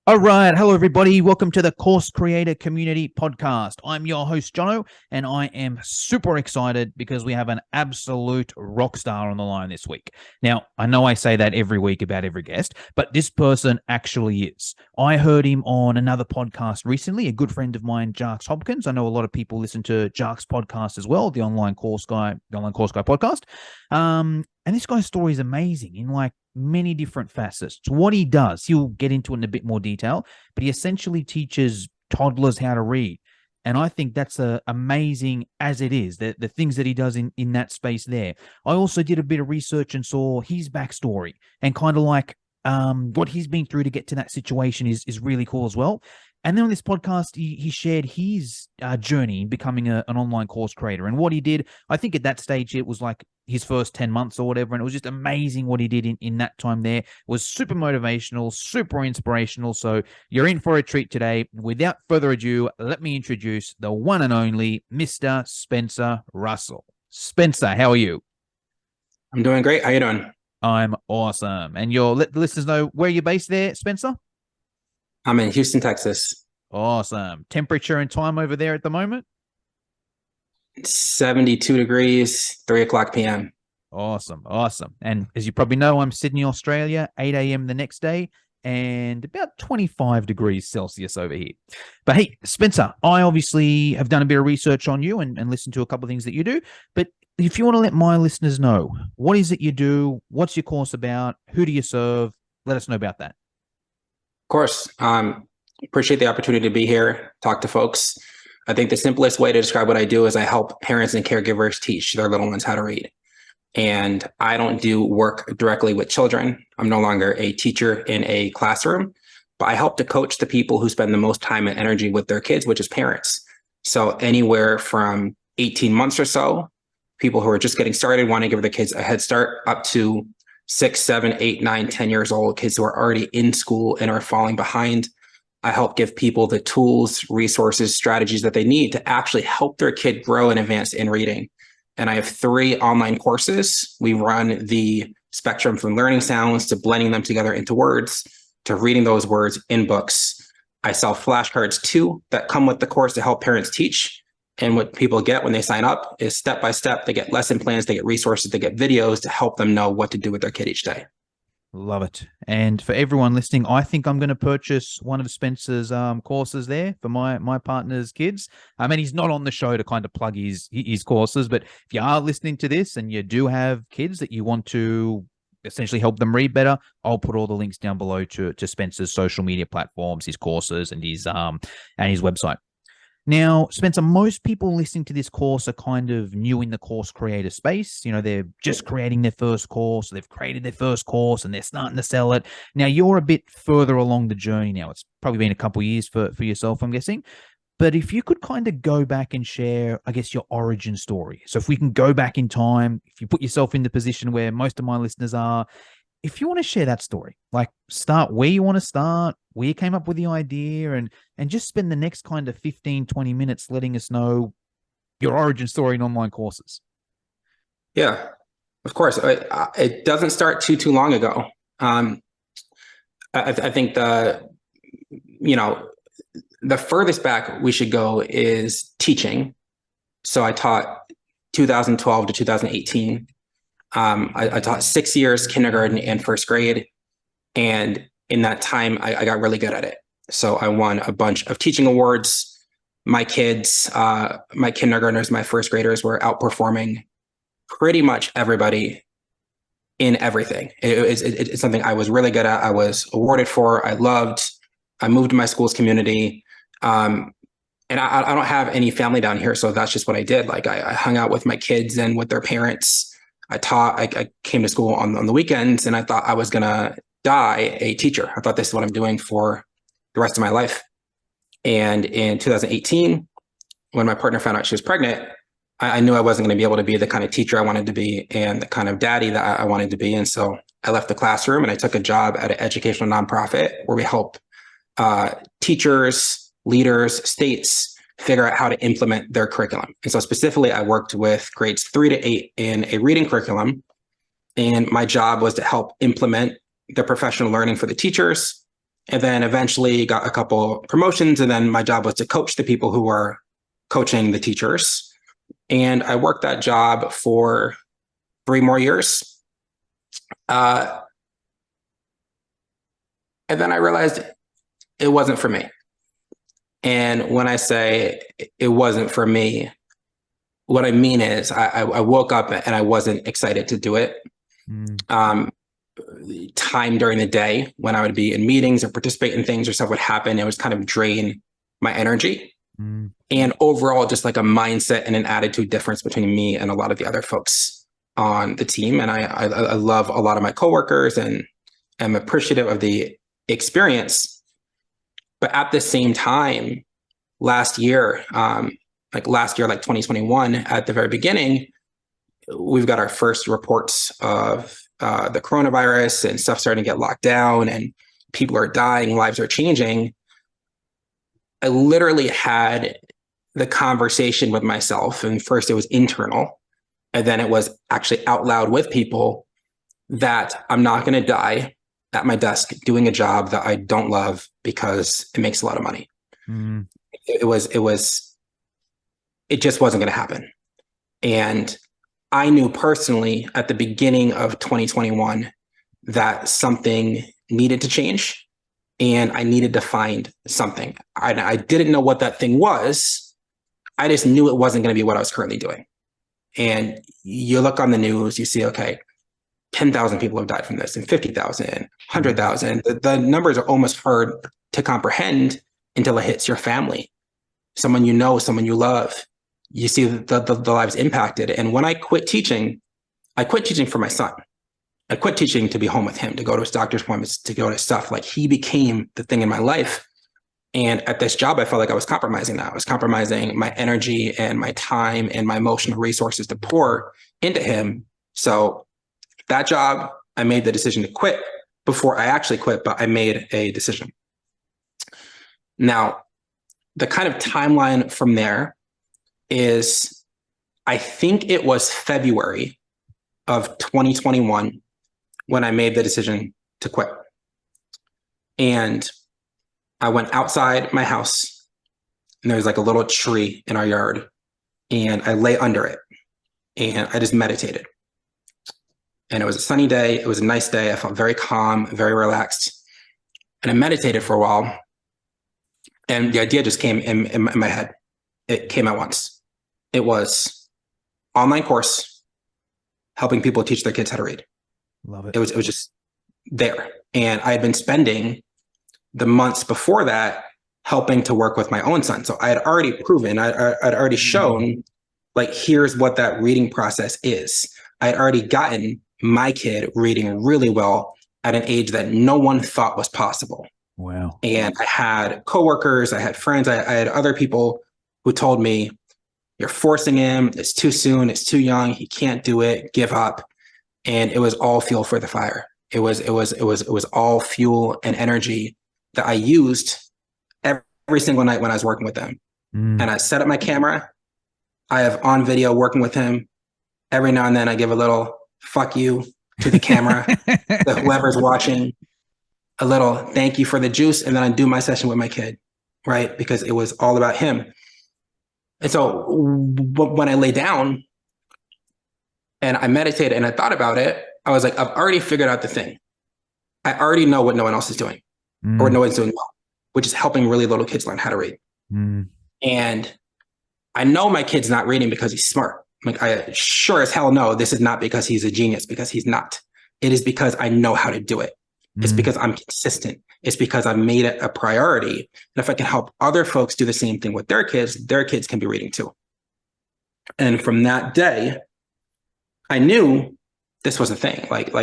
All right. Hello, everybody. Welcome to the Course Creator Community Podcast. I'm your host, Jono, and I am super excited because we have an absolute rock star on the line this week. Now, I know I say that every week about every guest, but this person actually is. I heard him on another podcast recently, a good friend of mine, Jarks Hopkins. I know a lot of people listen to Jarks' podcast as well, the Online Course Guy podcast. And this guy's story is amazing in many different facets. It's what he does. He'll get into it in a bit more detail, but he essentially teaches toddlers how to read. And I think that's amazing as it is, the things that he does in that space there. I also did a bit of research and saw his backstory and kind of what he's been through to get to that situation is really cool as well. And then on this podcast, he shared his journey in becoming an online course creator and what he did. I think at that stage, it was like his first 10 months or whatever. And it was just amazing what he did in that time there. It was super motivational, super inspirational. So you're in for a treat today. Without further ado, let me introduce the one and only Mr. Spenser Russell. Spenser, how are you? I'm doing great. How you doing? I'm awesome. And let the listeners know where you're based there, Spenser? I'm in Houston, Texas. Awesome. Temperature and time over there at the moment? 72 degrees, 3 o'clock p.m. Awesome. And as you probably know, I'm Sydney, Australia, 8 a.m. the next day, and about 25 degrees Celsius over here. But hey, Spenser, I obviously have done a bit of research on you and listened to a couple of things that you do. But if you want to let my listeners know, what is it you do? What's your course about? Who do you serve? Let us know about that. Of course. Appreciate the opportunity to be here, talk to folks. I think the simplest way to describe what I do is I help parents and caregivers teach their little ones how to read. And I don't do work directly with children. I'm no longer a teacher in a classroom, but I help to coach the people who spend the most time and energy with their kids, which is parents. So anywhere from 18 months or so, people who are just getting started, want to give their kids a head start, up to 6, 7, 8, 9, 10 years old, kids who are already in school and are falling behind. I help give people the tools, resources, strategies that they need to actually help their kid grow and advance in reading. And I have 3 online courses. We run the spectrum from learning sounds to blending them together into words to reading those words in books. I sell flashcards too that come with the course to help parents teach. And what people get when they sign up is step by step. They get lesson plans, they get resources, they get videos to help them know what to do with their kid each day. Love it. And for everyone listening, I think I'm going to purchase one of Spenser's courses there for my partner's kids. I mean, he's not on the show to kind of plug his courses, but if you are listening to this and you do have kids that you want to essentially help them read better, I'll put all the links down below to Spenser's social media platforms, his courses, and his website. Now, Spenser, most people listening to this course are kind of new in the course creator space. You know, they're just creating their first course, they've created their first course and they're starting to sell it. Now, you're a bit further along the journey now. It's probably been a couple of years for yourself, I'm guessing. But if you could kind of go back and share, I guess, your origin story. So if we can go back in time, if you put yourself in the position where most of my listeners are, if you want to share that story, like start where you want to start, where you came up with the idea, and just spend the next kind of 15, 20 minutes letting us know your origin story in online courses. Yeah, of course. It doesn't start too long ago. I think the furthest back we should go is teaching. So I taught 2012 to 2018. I taught 6 years, kindergarten and first grade. And in that time, I got really good at it. So I won a bunch of teaching awards. My kids, my kindergartners, my first graders were outperforming pretty much everybody in everything. It's something I was really good at. I was awarded for, I loved. I moved to my school's community. And I don't have any family down here. So that's just what I did. Like I hung out with my kids and with their parents. I taught, I came to school on the weekends, and I thought I was going to die a teacher. I thought this is what I'm doing for the rest of my life. And in 2018, when my partner found out she was pregnant, I knew I wasn't going to be able to be the kind of teacher I wanted to be and the kind of daddy that I wanted to be. And so I left the classroom and I took a job at an educational nonprofit where we help teachers, leaders, states figure out how to implement their curriculum. And so specifically, I worked with grades 3 to 8 in a reading curriculum. And my job was to help implement the professional learning for the teachers and then eventually got a couple promotions. And then my job was to coach the people who were coaching the teachers. And I worked that job for 3 more years. And then I realized it wasn't for me. And when I say it wasn't for me, what I mean is I woke up and I wasn't excited to do it. Time during the day when I would be in meetings or participate in things or stuff would happen, it was kind of drain my energy. And overall, just like a mindset and an attitude difference between me and a lot of the other folks on the team. And I love a lot of my coworkers and am appreciative of the experience. But at the same time, last year, like 2021, at the very beginning, we've got our first reports of the coronavirus and stuff starting to get locked down and people are dying, lives are changing. I literally had the conversation with myself, and first it was internal, and then it was actually out loud with people, that I'm not going to die at my desk doing a job that I don't love because it makes a lot of money. It just wasn't going to happen. And I knew personally at the beginning of 2021 that something needed to change and I needed to find something. I didn't know what that thing was. I just knew it wasn't going to be what I was currently doing. And you look on the news, you see, okay, 10,000 people have died from this, and 50,000, 100,000. The numbers are almost hard to comprehend until it hits your family. Someone you know, someone you love, you see the lives impacted. And when I quit teaching for my son. I quit teaching to be home with him, to go to his doctor's appointments, to go to stuff. Like, he became the thing in my life. And at this job, I felt like I was compromising that. I was compromising my energy and my time and my emotional resources to pour into him. So that job, I made the decision to quit before I actually quit, but I made a decision. Now, the kind of timeline from there is, I think it was February of 2021 when I made the decision to quit. And I went outside my house, and there's like a little tree in our yard, and I lay under it and I just meditated. And it was a sunny day. It was a nice day. I felt very calm, very relaxed. And I meditated for a while. And the idea just came in my head. It came at once. It was online course, helping people teach their kids how to read. Love it. It was just there. And I had been spending the months before that helping to work with my own son. So I had already proven, I'd already shown, like, here's what that reading process is. I had already gotten my kid reading really well at an age that no one thought was possible. Wow. And I had coworkers, I had friends, I had other people who told me, you're forcing him, it's too soon, it's too young, he can't do it, give up. And it was all fuel for the fire. It was all fuel and energy that I used every single night when I was working with them. And I set up my camera. I have on video working with him. Every now and then I give a little fuck you to the camera, to whoever's watching, a little thank you for the juice. And then I do my session with my kid, right? Because it was all about him. And so when I lay down and I meditated and I thought about it, I was like, I've already figured out the thing. I already know what no one else is doing or no one's doing well, which is helping really little kids learn how to read. And I know my kid's not reading because he's smart. Like, I sure as hell know this is not because he's a genius, because he's not. It is because I know how to do it. It's because I'm consistent. It's because I made it a priority. And if I can help other folks do the same thing with their kids can be reading too. And from that day, I knew this was a thing. Like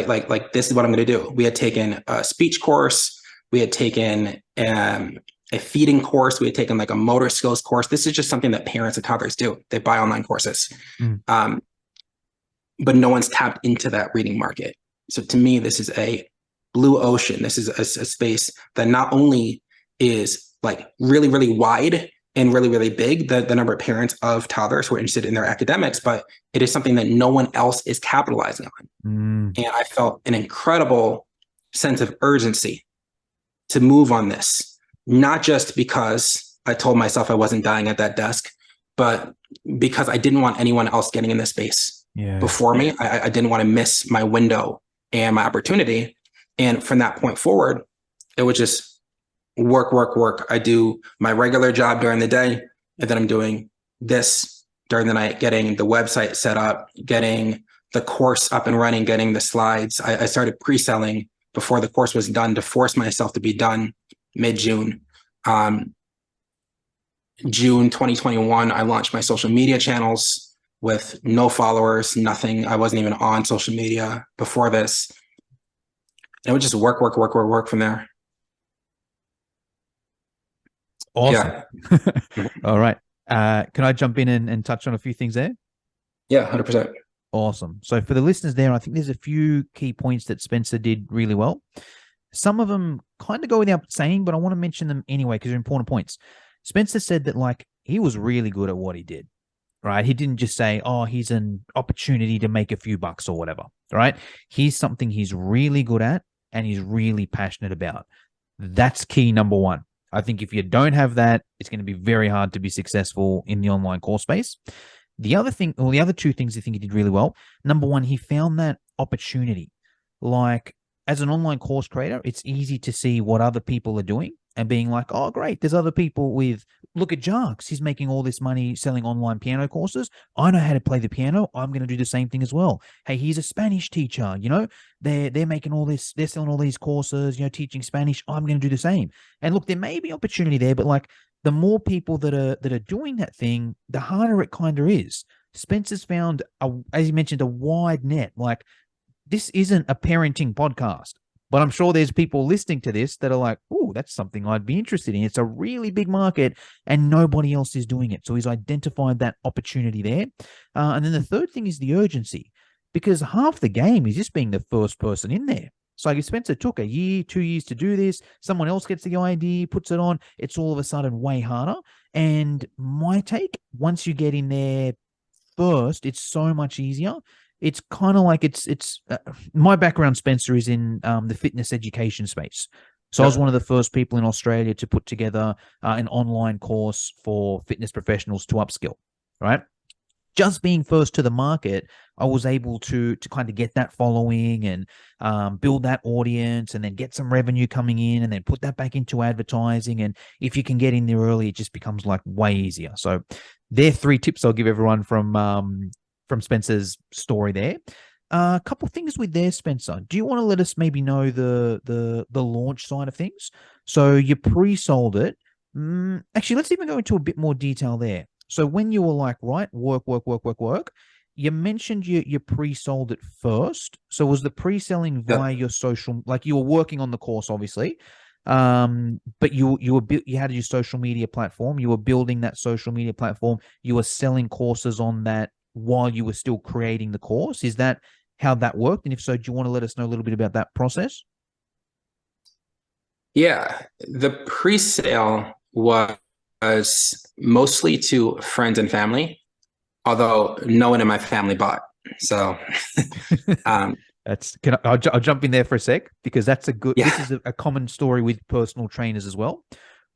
this is what I'm going to do. We had taken a speech course. We had taken a feeding course. We had taken like a motor skills course. This is just something that parents and toddlers do. They buy online courses. But no one's tapped into that reading market. So to me, this is a blue ocean. This is a space that not only is like really, really wide and really, really big, the number of parents of toddlers who are interested in their academics, but it is something that no one else is capitalizing on. And I felt an incredible sense of urgency to move on this, not just because I told myself I wasn't dying at that desk, but because I didn't want anyone else getting in this space before me. I didn't want to miss my window and my opportunity. And from that point forward, it was just work, work, work. I do my regular job during the day, and then I'm doing this during the night, getting the website set up, getting the course up and running, getting the slides. I started pre-selling before the course was done to force myself to be done mid-June. June 2021, I launched my social media channels with no followers, nothing. I wasn't even on social media before this. And it would just work, work, work, work, work from there. Awesome. Yeah. All right. Can I jump in and touch on a few things there? Yeah, 100%. Awesome. So for the listeners there, I think there's a few key points that Spenser did really well. Some of them kind of go without saying, but I want to mention them anyway because they're important points. Spenser said that like he was really good at what he did, right? He didn't just say, oh, he's an opportunity to make a few bucks or whatever, right? He's something he's really good at and he's really passionate about. That's key number one. I think if you don't have that, it's going to be very hard to be successful in the online course space. The other thing, or the other two things I think he did really well. Number one, he found that opportunity. Like as an online course creator, it's easy to see what other people are doing and being like, oh, great, there's other people with, look at Jarks. He's making all this money selling online piano courses. I know how to play the piano. I'm going to do the same thing as well. Hey, he's a Spanish teacher. You know, they're making all this, they're selling all these courses, you know, teaching Spanish. I'm going to do the same. And look, there may be opportunity there, but like the more people that are doing that thing, the harder it kind of is. Spenser's found, as you mentioned, a wide net. Like this isn't a parenting podcast. But I'm sure there's people listening to this that are like, oh, that's something I'd be interested in. It's a really big market and nobody else is doing it. So he's identified that opportunity there. And then the third thing is the urgency, because half the game is just being the first person in there. So like if Spenser took a year, 2 years to do this, someone else gets the idea, puts it on, it's all of a sudden way harder. And my take, once you get in there first, it's so much easier. It's kind of like it's my background, Spenser, is in the fitness education space. So I was one of the first people in Australia to put together an online course for fitness professionals to upskill, right? Just being first to the market, I was able to kind of get that following and build that audience and then get some revenue coming in and then put that back into advertising. And if you can get in there early, it just becomes like way easier. So there are 3 tips I'll give everyone from Spenser's story there. A couple things with there, Spenser. Do you want to let us maybe know the launch side of things? So you pre-sold it. Actually, let's even go into a bit more detail there. So when you were like, right, work, you mentioned you pre-sold it first. So was the pre-selling via your social, like you were working on the course, obviously, but you had your social media platform. You were building that social media platform. You were selling courses on that while you were still creating the course. Is that how that worked? And if so, do you want to let us know a little bit about that process? Yeah, the pre-sale was mostly to friends and family, although no one in my family bought. So I'll jump in there for a sec, because that's a good, yeah. this is a common story with personal trainers as well.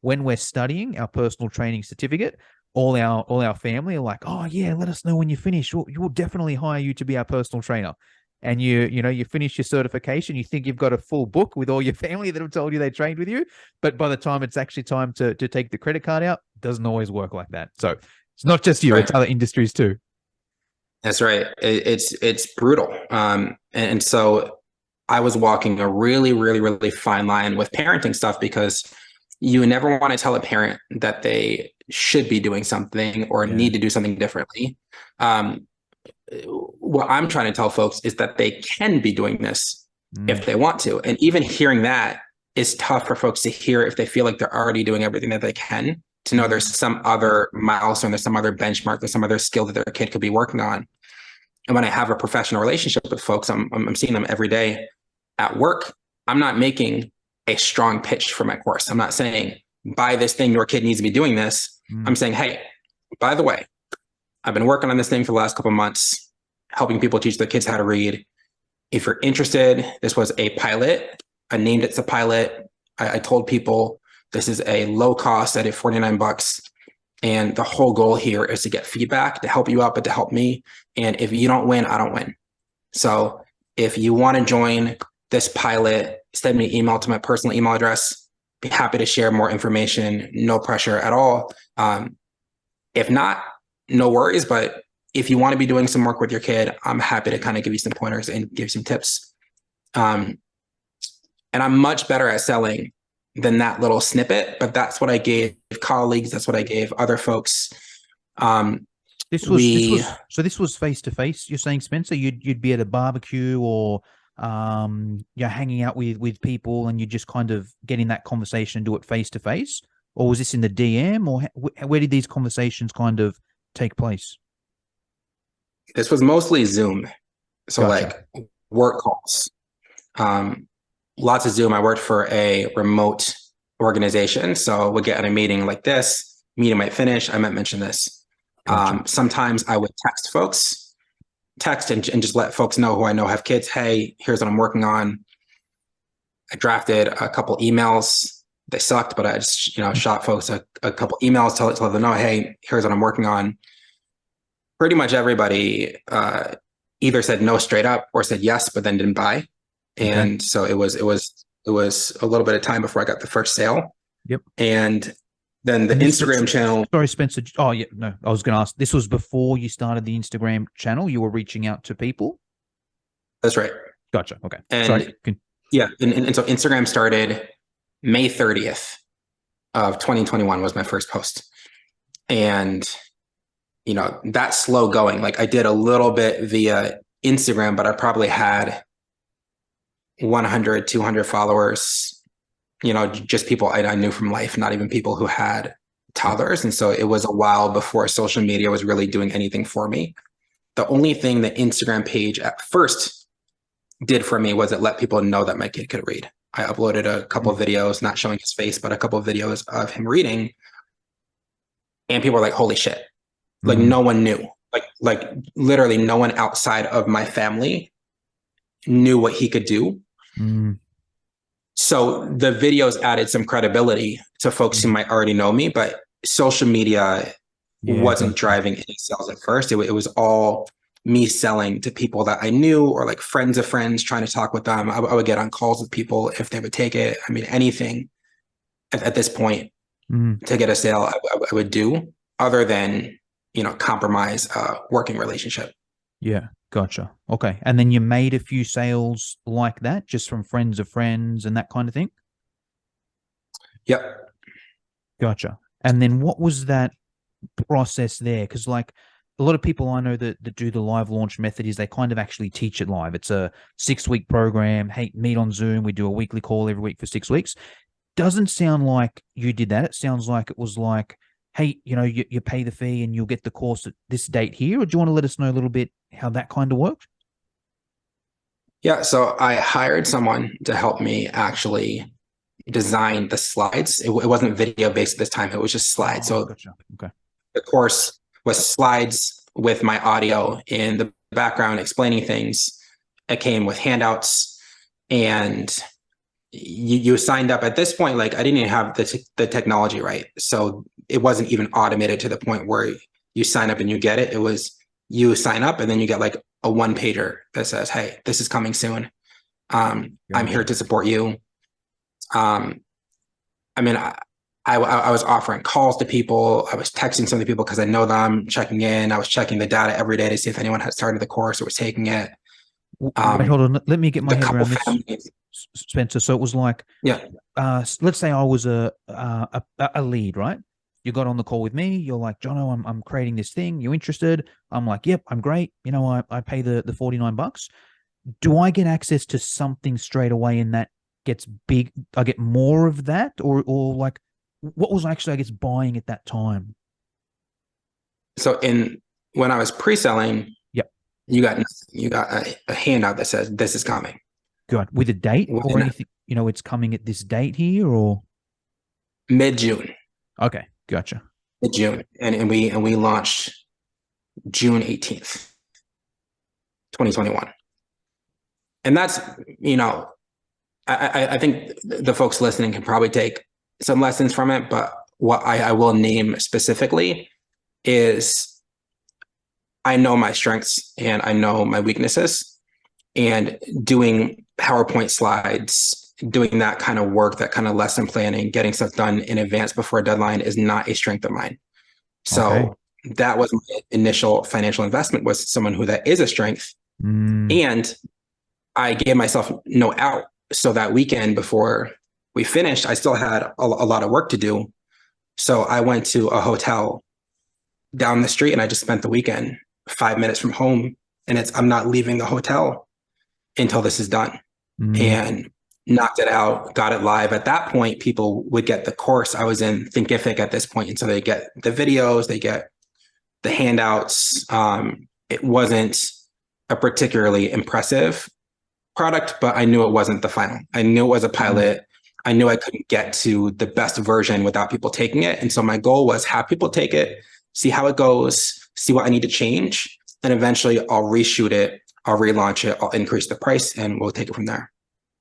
When we're studying our personal training certificate, all our family are like, oh yeah, let us know when you finish. We'll definitely hire you to be our personal trainer. And you finish your certification, you think you've got a full book with all your family that have told you they trained with you. But by the time it's actually time to take the credit card out, it doesn't always work like that. So it's not just you, It's other industries too. That's right. It's brutal. And so I was walking a really, really, really fine line with parenting stuff, because you never want to tell a parent that they should be doing something or need to do something differently. What I'm trying to tell folks is that they can be doing this if they want to. And even hearing that is tough for folks to hear if they feel like they're already doing everything that they can, to know there's some other milestone, there's some other benchmark, there's some other skill that their kid could be working on. And when I have a professional relationship with folks, I'm seeing them every day at work. I'm not making a strong pitch for my course. I'm not saying, buy this thing, your kid needs to be doing this. I'm saying, hey, by the way, I've been working on this thing for the last couple of months, helping people teach their kids how to read. If you're interested, this was a pilot. I named it the pilot. I told people this is a low cost. I did $49. And the whole goal here is to get feedback, to help you out, but to help me. And if you don't win, I don't win. So if you want to join this pilot, send me an email to my personal email address. Be happy to share more information. No pressure at all. If not, no worries. But if you want to be doing some work with your kid, I'm happy to kind of give you some pointers and give you some tips. And I'm much better at selling than that little snippet, but that's what I gave colleagues. That's what I gave other folks. This was face to face. You're saying, Spenser, you'd be at a barbecue or you're hanging out with people and you're just kind of getting that conversation, do it face to face, or was this in the DM, or where did these conversations kind of take place? This was mostly Zoom, so Gotcha. like work calls. Lots of Zoom. I worked for a remote organization, so we'll get in a meeting like this. Meeting might finish. I might mention this. Gotcha. Sometimes I would text folks, and just let folks know who I know have kids. Hey, here's what I'm working on. I drafted a couple emails. They sucked, but I just shot folks a couple emails, tell them know, hey, here's what I'm working on. Pretty much everybody either said no straight up or said yes, but then didn't buy. And so it was a little bit of time before I got the first sale. Yep. And then the Instagram channel. Sorry, Spenser. Oh, yeah. No, I was going to ask. This was before you started the Instagram channel. You were reaching out to people. That's right. Gotcha. Okay. And sorry. Yeah, and so Instagram started May 30th of 2021 was my first post, and that's slow going. Like I did a little bit via Instagram, but I probably had 100, 200 followers, just people I knew from life, not even people who had toddlers. And so it was a while before social media was really doing anything for me. The only thing the Instagram page at first did for me was it let people know that my kid could read. I uploaded a couple of videos, not showing his face, but a couple of videos of him reading. And people were like, holy shit. Like no one knew. Like literally no one outside of my family knew what he could do. So the videos added some credibility to folks who might already know me, but social media wasn't driving any sales at first. It was all me selling to people that I knew or like friends of friends, trying to talk with them. I would get on calls with people if they would take it. I mean, anything at this point to get a sale, I would do other than, compromise a working relationship. Yeah. Gotcha. Okay. And then you made a few sales like that, just from friends of friends and that kind of thing? Yep. Gotcha. And then what was that process there? Because like a lot of people I know that do the live launch method is they kind of actually teach it live. It's a 6-week program. Hey, meet on Zoom. We do a weekly call every week for 6 weeks. Doesn't sound like you did that. It sounds like it was like, hey, you pay the fee and you'll get the course at this date here. Or do you want to let us know a little bit how that kind of worked? Yeah. So I hired someone to help me actually design the slides. It wasn't video based at this time. It was just slides. So gotcha. Okay. The course was slides with my audio in the background explaining things. It came with handouts, and you signed up at this point. Like I didn't even have the technology right. So it wasn't even automated to the point where you sign up and you get it. It was you sign up and then you get like a 1-pager that says, hey, this is coming soon. I'm here to support you. I mean, I was offering calls to people. I was texting some of the people because I know them, checking in. I was checking the data every day to see if anyone had started the course or was taking it. Wait, hold on. Let me get my head around this, Spenser. So it was like, let's say I was a lead, right? You got on the call with me. You're like, Jono, I'm creating this thing. You interested? I'm like, yep, I'm great. I pay the $49. Do I get access to something straight away and that gets big? I get more of that, or like, what was actually, I guess, buying at that time? So when I was pre-selling, you got a handout that says this is coming. Good. With a date or anything? It's coming at this date here, or mid-June. Okay, gotcha. Mid-June, and we launched June 18th, 2021. And that's I think the folks listening can probably take some lessons from it, but what I will name specifically is I know my strengths and I know my weaknesses, and doing PowerPoint slides, doing that kind of work, that kind of lesson planning, getting stuff done in advance before a deadline is not a strength of mine. Okay. So that was my initial financial investment, was someone who that is a strength. And I gave myself no out. So that weekend before we finished, I still had a lot of work to do. So I went to a hotel down the street and I just spent the weekend 5 minutes from home. And I'm not leaving the hotel until this is done. And knocked it out, got it live. At that point, people would get the course. I was in Thinkific at this point, and so they get the videos, they get the handouts. It wasn't a particularly impressive product, but I knew it wasn't the final. I knew it was a pilot. I knew I couldn't get to the best version without people taking it. And so my goal was have people take it, see how it goes, see what I need to change, and eventually I'll reshoot it, I'll relaunch it, I'll increase the price, and we'll take it from there.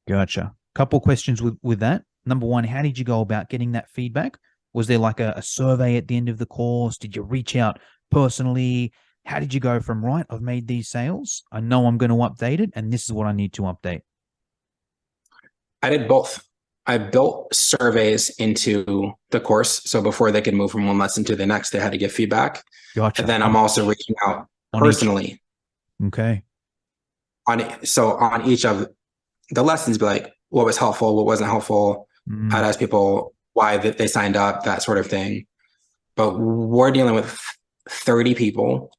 Gotcha. Couple questions with that. Number one, how did you go about getting that feedback? Was there like a survey at the end of the course? Did you reach out personally? How did you go from, right, I've made these sales, I know I'm going to update it, and this is what I need to update? I did both. I built surveys into the course. So before they could move from one lesson to the next, they had to give feedback. Gotcha. And then I'm also reaching out personally. Okay. On each of the lessons, be like, what was helpful, what wasn't helpful. I'd ask people why they signed up, that sort of thing. But we're dealing with 30 people,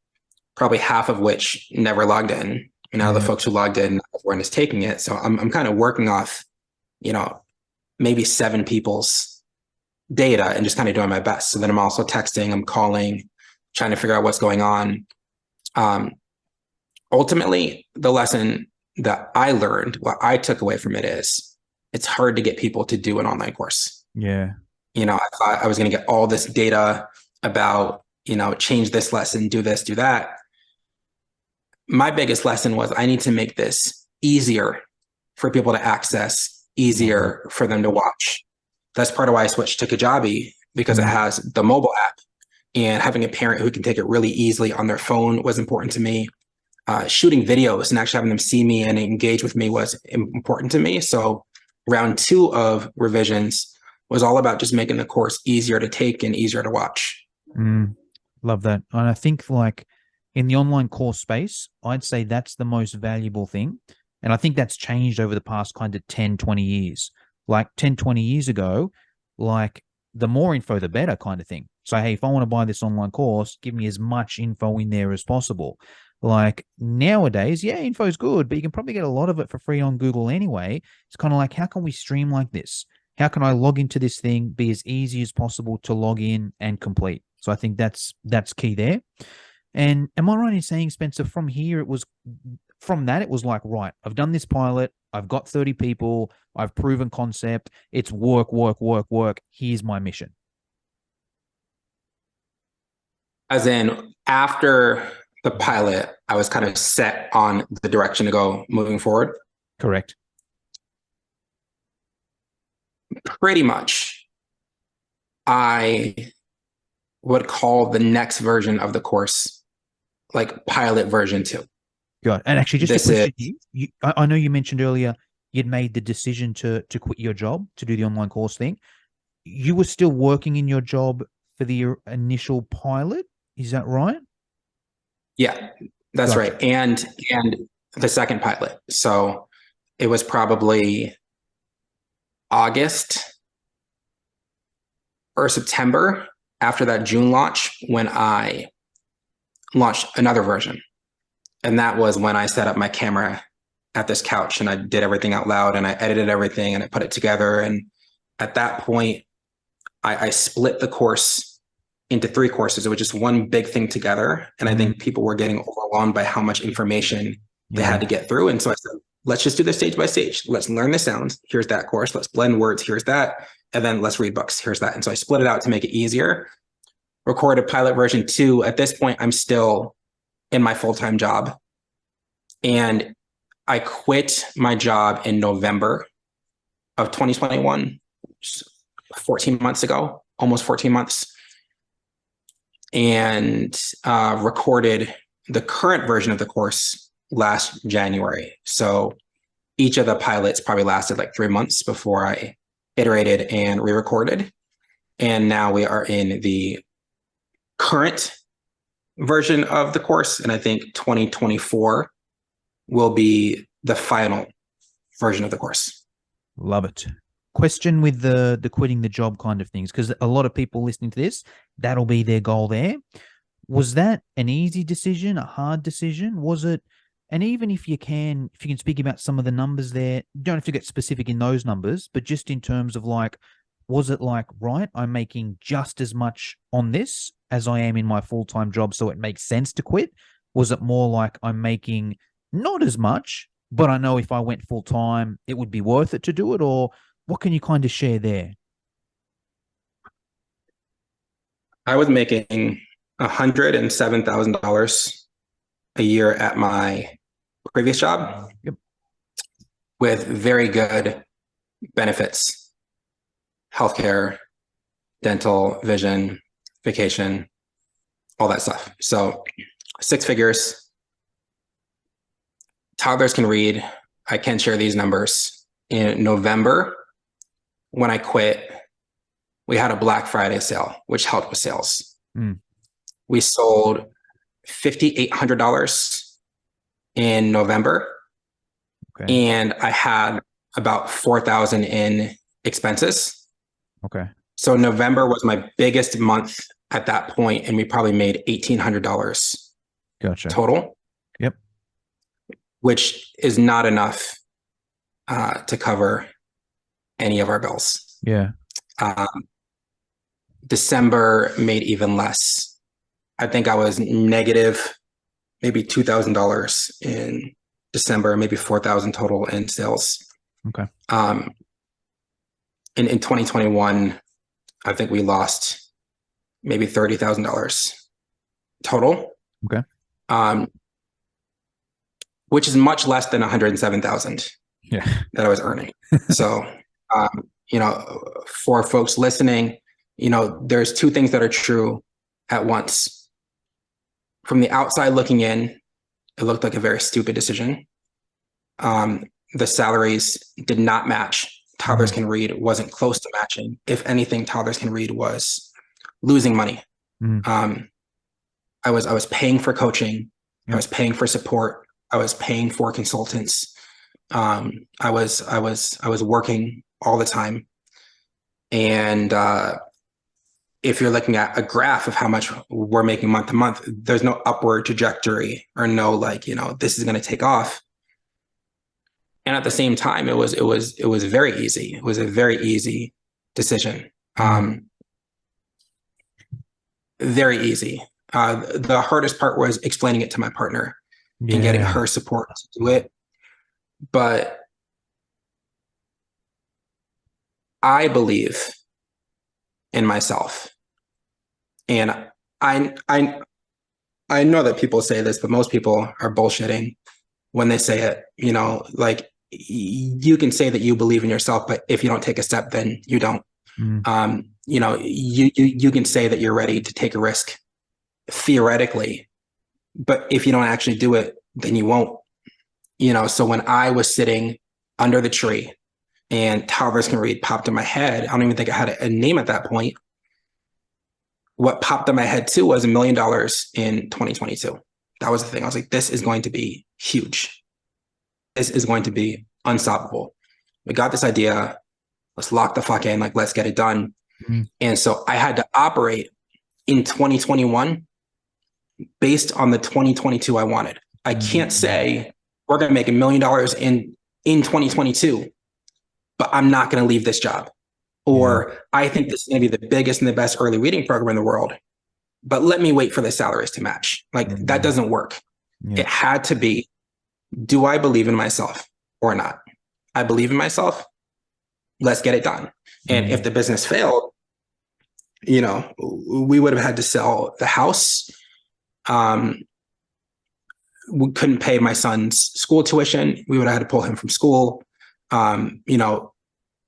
probably half of which never logged in. Now the folks who logged in, everyone is taking it. So I'm kind of working off, maybe 7 people's data and just kind of doing my best. So then I'm also texting, I'm calling, trying to figure out what's going on. Ultimately, the lesson that I learned, what I took away from it is it's hard to get people to do an online course. Yeah. I thought I was going to get all this data about, change this lesson, do this, do that. My biggest lesson was I need to make this easier for people to access, easier for them to watch. That's part of why I switched to Kajabi, because it has the mobile app, and having a parent who can take it really easily on their phone was important to me. Shooting videos and actually having them see me and engage with me was important to me. So round 2 of revisions was all about just making the course easier to take and easier to watch. Love that. And I think like in the online course space, I'd say that's the most valuable thing. And I think that's changed over the past kind of 10, 20 years. Like 10, 20 years ago, like the more info, the better kind of thing. So, hey, if I want to buy this online course, give me as much info in there as possible. Like nowadays, yeah, info is good, but you can probably get a lot of it for free on Google anyway. It's kind of like, how can we stream like this? How can I log into this thing, be as easy as possible to log in and complete? So I think that's key there. And am I right in saying, Spenser, from that, it was like, right, I've done this pilot, I've got 30 people, I've proven concept, it's work. Here's my mission. As in, after the pilot, I was kind of set on the direction to go moving forward. Correct. Pretty much. I would call the next version of the course like pilot version 2. Good. And actually, just a question. I know you mentioned earlier you'd made the decision to quit your job to do the online course thing. You were still working in your job for the initial pilot. Is that right? Yeah, that's Gotcha. right. And the second pilot. So it was probably August or September after that June launch when I launched another version. And that was when I set up my camera at this couch and I did everything out loud and I edited everything and I put it together. And at that point, I split the course into 3 courses. It was just one big thing together. And I think people were getting overwhelmed by how much information they had to get through. And so I said, let's just do this stage by stage. Let's learn the sounds. Here's that course. Let's blend words. Here's that. And then let's read books. Here's that. And so I split it out to make it easier. Recorded pilot version 2. At this point, I'm still in my full-time job. And I quit my job in November of 2021, 14 months ago, almost 14 months, and recorded the current version of the course last January. So each of the pilots probably lasted like 3 months before I iterated and re-recorded. And now we are in the current version of the course. And I think 2024 will be the final version of the course. Love it. Question with the quitting the job kind of things, because a lot of people listening to this, that'll be their goal there. Was that an easy decision, a hard decision? Was it? And even if you can speak about some of the numbers there, you don't have to get specific in those numbers, but just in terms of like, was it like, right, I'm making just as much on this as I am in my full-time job, so it makes sense to quit? Was it more like I'm making not as much, but I know if I went full-time, it would be worth it to do it? Or what can you kind of share there? I was making $107,000 a year at my previous job. Yep. With very good benefits, healthcare, dental, vision, vacation, all that stuff. So 6 figures. Toddlers can read. I can share these numbers. In November, when I quit, we had a Black Friday sale, which helped with sales. We sold $5,800 in November. Okay. And I had about 4,000 in expenses. Okay. So November was my biggest month at that point, and we probably made $1,800 Gotcha. total. Yep. Which is not enough to cover any of our bills. Yeah. December made even less. I think I was negative maybe $2,000 in December, maybe 4,000 total in sales. Okay. In 2021, I think we lost maybe $30,000 total. Okay. Which is much less than 107,000 that I was earning. So, for folks listening, there's 2 things that are true at once. From the outside looking in, it looked like a very stupid decision. The salaries did not match. Toddlers Can Read wasn't close to matching. If anything, Toddlers Can Read was losing money. I was paying for coaching. I was paying for support. I was paying for consultants. I was working all the time. And if you're looking at a graph of how much we're making month to month, there's no upward trajectory or no this is going to take off. And at the same time, it was very easy. It was a very easy decision. Very easy. The hardest part was explaining it to my partner and getting her support to do it. But I believe in myself. And I know that people say this, but most people are bullshitting when they say it. You can say that you believe in yourself, but if you don't take a step, then you don't. You can say that you're ready to take a risk theoretically, but if you don't actually do it, then you won't. So when I was sitting under the tree and Toddlers Can Read popped in my head, I don't even think I had a name at that point. What popped in my head too was $1 million in 2022. That was the thing. I was like, this is going to be huge. This is going to be unstoppable. We got this idea. Let's lock the fuck in. Let's get it done. And so I had to operate in 2021 based on the 2022 I wanted. I can't say we're going to make $1 million in 2022, but I'm not going to leave this job. Or I think this is going to be the biggest and the best early reading program in the world, but let me wait for the salaries to match. That doesn't work. It had to be, do I believe in myself or not? I believe in myself. Let's get it done. And if the business failed, we would have had to sell the house. We couldn't pay my son's school tuition. We would have had to pull him from school.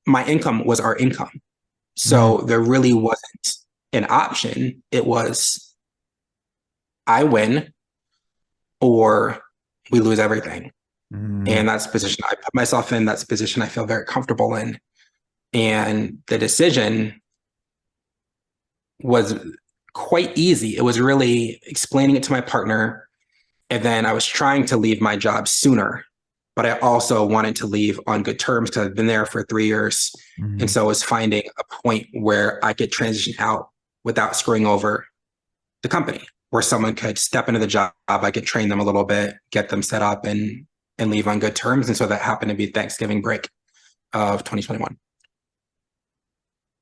my income was our income. So there really wasn't an option. It was I win or we lose everything. And that's the position I put myself in. That's a position I feel very comfortable in. And the decision was quite easy. It was really explaining it to my partner. And then I was trying to leave my job sooner, but I also wanted to leave on good terms because I've been there for 3 years. And so I was finding a point where I could transition out without screwing over the company, where someone could step into the job. I could train them a little bit, get them set up and leave on good terms. And so that happened to be Thanksgiving break of 2021.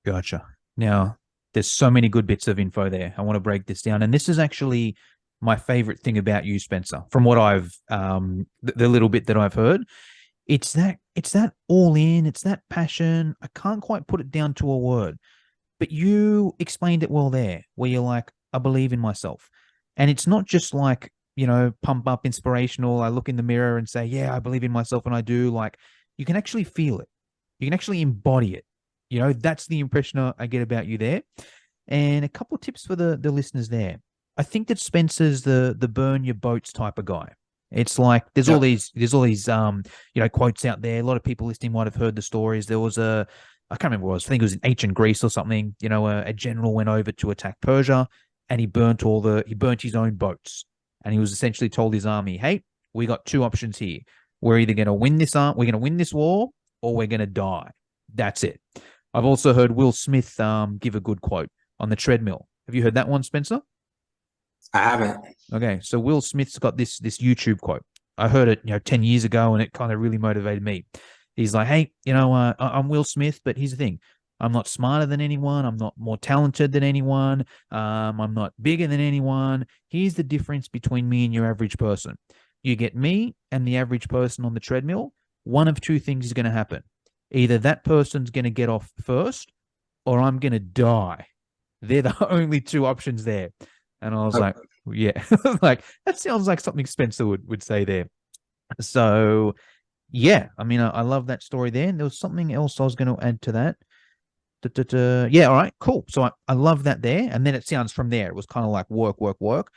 Gotcha. Now, there's so many good bits of info there. I want to break this down. And this is actually my favorite thing about you, Spenser, from what I've, the little bit that I've heard. It's that all in, it's that passion. I can't quite put it down to a word, but you explained it well there, where you're like, I believe in myself. And it's not just like, pump up inspirational. I look in the mirror and say, yeah, I believe in myself. And I do. Like, you can actually feel it. You can actually embody it. That's the impression I get about you there. And a couple of tips for the listeners there. I think that Spenser's the burn your boats type of guy. It's like there's all these quotes out there. A lot of people listening might have heard the stories. There was I can't remember what it was. I think it was in ancient Greece or something. A general went over to attack Persia, and he burnt his own boats. And he was essentially told his army, hey, we got 2 options here. We're either going to win this war, or we're going to die. That's it. I've also heard Will Smith give a good quote on the treadmill. Have you heard that one, Spenser? I haven't. Okay, so Will Smith's got this YouTube quote. I heard it 10 years ago, and it kind of really motivated me. He's like, hey, I'm Will Smith, but here's the thing. I'm not smarter than anyone. I'm not more talented than anyone. I'm not bigger than anyone. Here's the difference between me and your average person. You get me and the average person on the treadmill, one of 2 things is going to happen. Either that person's going to get off first, or I'm going to die. They're the only 2 options there. And I was like, yeah, like that sounds like something Spenser would say there. So, yeah, I mean, I love that story there. And there was something else I was going to add to that. Yeah, all right, cool. So I love that there. And then it sounds from there, it was kind of like work.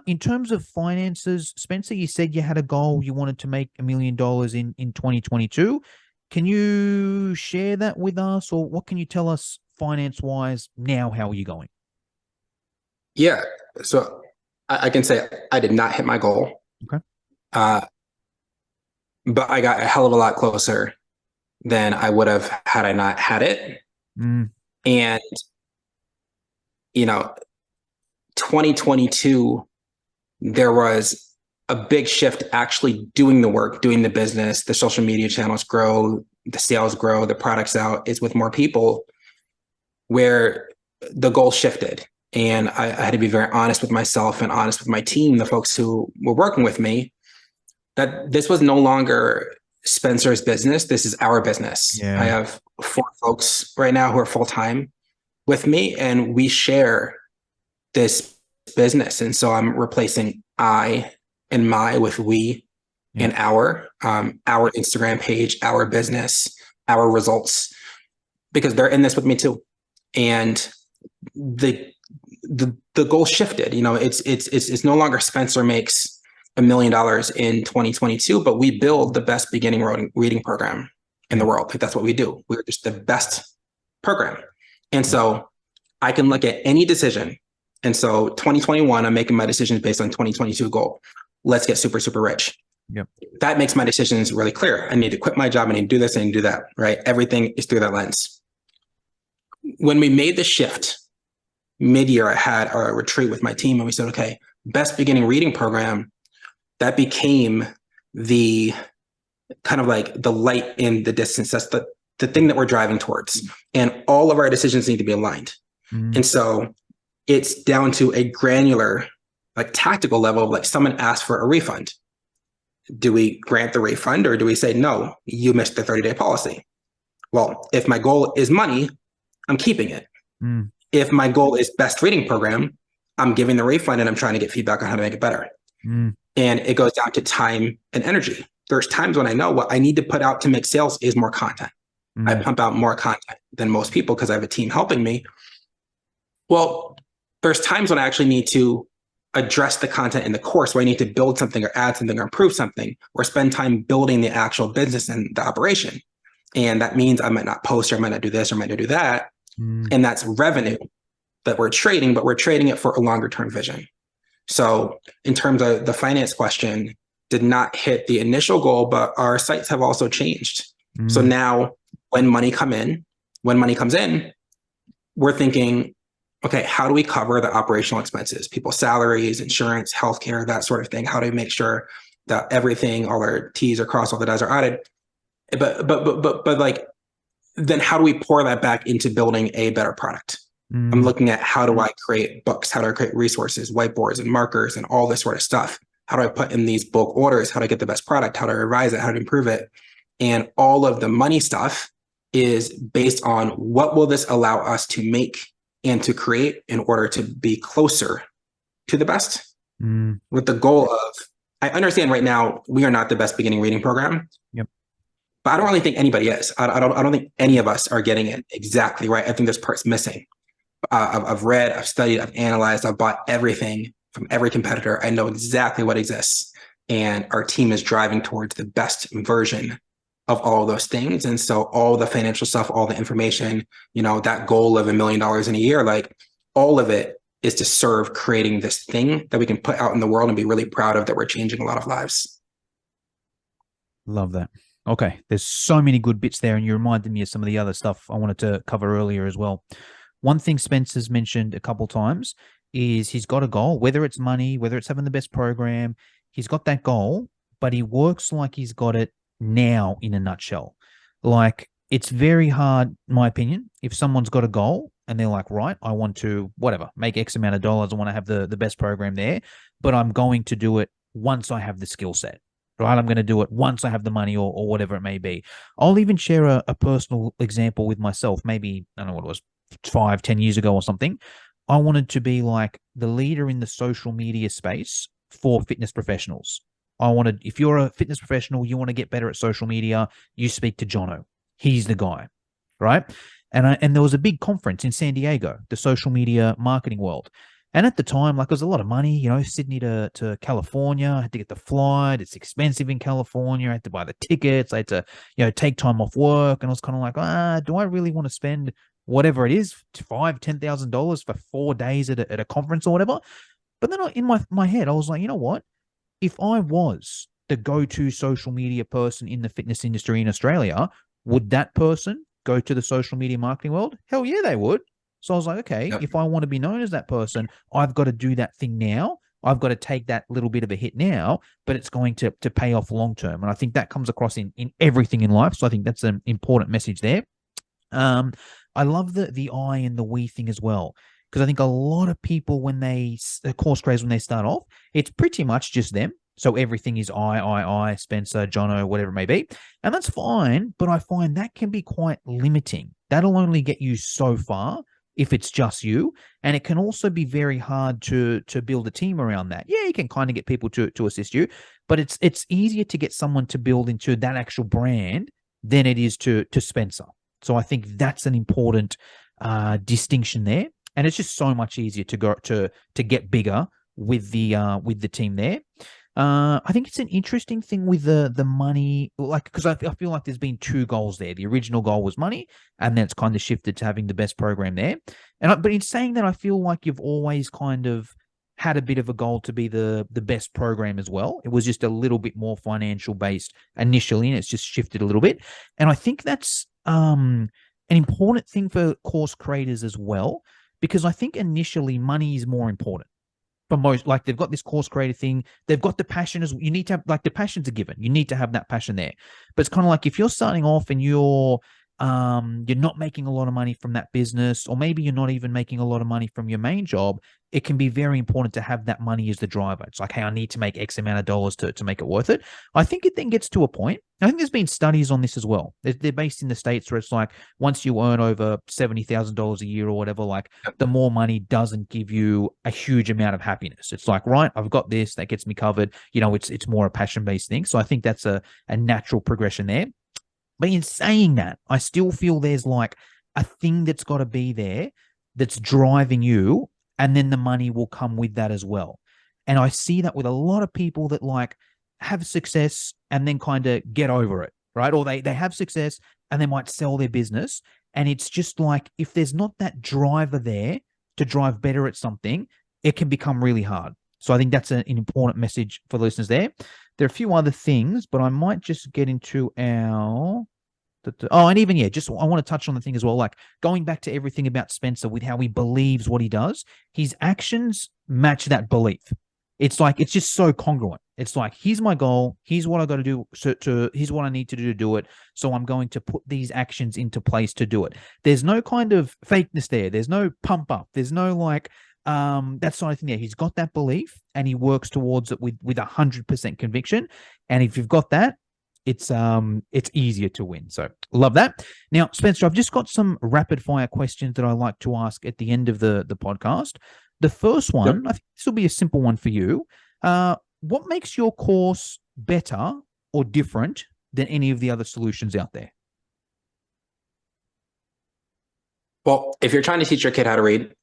In terms of finances, Spenser, you said you had a goal. You wanted to make $1 million in 2022. Can you share that with us, or what can you tell us finance-wise now? How are you going? Yeah. So I can say I did not hit my goal. Okay. But I got a hell of a lot closer than I would have had I not had it. And, 2022, there was a big shift actually doing the work, doing the business, the social media channels grow, the sales grow, the products out is with more people, where the goal shifted. And I had to be very honest with myself and honest with my team, the folks who were working with me, that this was no longer Spenser's business. This is our business. Yeah. I have 4 folks right now who are full-time with me, and we share this business. And so I'm replacing I and my with we and our Instagram page, our business, our results, because they're in this with me too. And the goal shifted. It's no longer Spenser makes $1 million in 2022, but we build the best beginning reading program in the world. Like, that's what we do. We're just the best program. And so I can look at any decision. And so 2021, I'm making my decisions based on 2022 goal. Let's get super, super rich. Yep. That makes my decisions really clear. I need to quit my job. I need to do this. I need to do that, right? Everything is through that lens. When we made the shift mid-year, I had a retreat with my team, and we said, okay, best beginning reading program. That became the kind of like the light in the distance. That's the thing that we're driving towards. And all of our decisions need to be aligned. And so it's down to a granular, like tactical level of like someone asked for a refund. Do we grant the refund, or do we say, no, you missed the 30-day policy? Well, if my goal is money, I'm keeping it. If my goal is best reading program, I'm giving the refund and I'm trying to get feedback on how to make it better. And it goes down to time and energy. There's times when I know what I need to put out to make sales is more content. I pump out more content than most people because I have a team helping me. Well, there's times when I actually need to address the content in the course where I need to build something or add something or improve something or spend time building the actual business and the operation. And that means I might not post or I might not do this or I might not do that. And that's revenue that we're trading, but we're trading it for a longer term vision. So in terms of the finance question, did not hit the initial goal, but our sites have also changed. So now when money comes in, we're thinking, okay, how do we cover the operational expenses, people's salaries, insurance, healthcare, that sort of thing? How do we make sure that everything, all our T's are crossed, all the I's are added? But like, then how do we pour that back into building a better product? I'm looking at how do I create books? How do I create resources, whiteboards and markers and all this sort of stuff? How do I put in these bulk orders? How do I get the best product? How do I revise it? How to improve it? And all of the money stuff is based on what will this allow us to make and to create in order to be closer to the best with the goal of, I understand right now we are not the best beginning reading program. Yep. But I don't really think anybody is. I don't think any of us are getting it exactly right. I think there's parts missing. I've read, I've studied, I've analyzed, I've bought everything from every competitor. I know exactly what exists. And our team is driving towards the best version of all of those things. And so all the financial stuff, all the information, that goal of $1 million in a year, like all of it is to serve creating this thing that we can put out in the world and be really proud of, that we're changing a lot of lives. Love that. Okay. There's so many good bits there. And you reminded me of some of the other stuff I wanted to cover earlier as well. One thing Spencer's mentioned a couple times is he's got a goal, whether it's money, whether it's having the best program, he's got that goal, but he works like he's got it now in a nutshell. Like, it's very hard, in my opinion, if someone's got a goal and they're like, right, I want to, whatever, make X amount of dollars. I want to have the best program there, but I'm going to do it once I have the skill set, right? I'm going to do it once I have the money or whatever it may be. I'll even share a personal example with myself. Maybe, I don't know what it was, 5-10 years ago or something. I wanted to be like the leader in the social media space for fitness professionals. If you're a fitness professional, you want to get better at social media, you speak to Jono. He's the guy, right? And there was a big conference in San Diego, the social media marketing world. And at the time, like, it was a lot of money, Sydney to California. I had to get the flight. It's expensive in California. I had to buy the tickets. I had to, take time off work. And I was kind of like, do I really want to spend whatever it is, $5,000-$10,000 for 4 days at a conference or whatever? But then in my head, I was like, you know what? If I was the go-to social media person in the fitness industry in Australia, would that person go to the social media marketing world? Hell yeah, they would. So I was like, okay, if I want to be known as that person, I've got to do that thing now. I've got to take that little bit of a hit now, but it's going to pay off long term. And I think that comes across in everything in life. So I think that's an important message there. I love the I and the we thing as well, because I think a lot of people, when course creators, when they start off, it's pretty much just them. So everything is I, Spenser, Jono, whatever it may be. And that's fine, but I find that can be quite limiting. That'll only get you so far if it's just you. And it can also be very hard to build a team around that. Yeah, you can kind of get people to assist you, but it's easier to get someone to build into that actual brand than it is to Spenser. So I think that's an important distinction there. And it's just so much easier to go to get bigger with the team there. I think it's an interesting thing with the money, like, because I feel like there's been two goals there. The original goal was money, and then it's kind of shifted to having the best program there. But in saying that, I feel like you've always kind of had a bit of a goal to be the best program as well. It was just a little bit more financial based initially, and it's just shifted a little bit. And I think that's an important thing for course creators as well, because I think initially money is more important. For most, like, they've got this course creator thing, they've got the passion. You need to have, like, the passion's a given. You need to have that passion there. But it's kind of like, if you're starting off and you're not making a lot of money from that business, or maybe you're not even making a lot of money from your main job, it can be very important to have that money as the driver. It's like, hey, I need to make X amount of dollars to make it worth it. I think it then gets to a point. I think there's been studies on this as well. They're based in the States, where it's like, once you earn over $70,000 a year or whatever, like, the more money doesn't give you a huge amount of happiness. It's like, right, I've got this, that gets me covered. It's more a passion-based thing. So I think that's a natural progression there. But in saying that, I still feel there's like a thing that's got to be there that's driving you, and then the money will come with that as well. And I see that with a lot of people that like have success and then kind of get over it, right? Or they have success and they might sell their business. And it's just like if there's not that driver there to drive better at something, it can become really hard. So I think that's an important message for the listeners there. There are a few other things, but I might just get into our. Oh, and even, yeah, just I want to touch on the thing as well. Like going back to everything about Spenser with how he believes what he does, his actions match that belief. It's like, it's just so congruent. It's like, here's my goal. Here's what I got to do. Here's what I need to do to do it. So I'm going to put these actions into place to do it. There's no kind of fakeness there. There's no pump up. There's no like, that sort of thing there. He's got that belief and he works towards it with 100% conviction. And if you've got that, it's easier to win. So love that. Now, Spenser, I've just got some rapid fire questions that I like to ask at the end of the podcast. The first one, I think this will be a simple one for you. What makes your course better or different than any of the other solutions out there? Well, if you're trying to teach your kid how to read,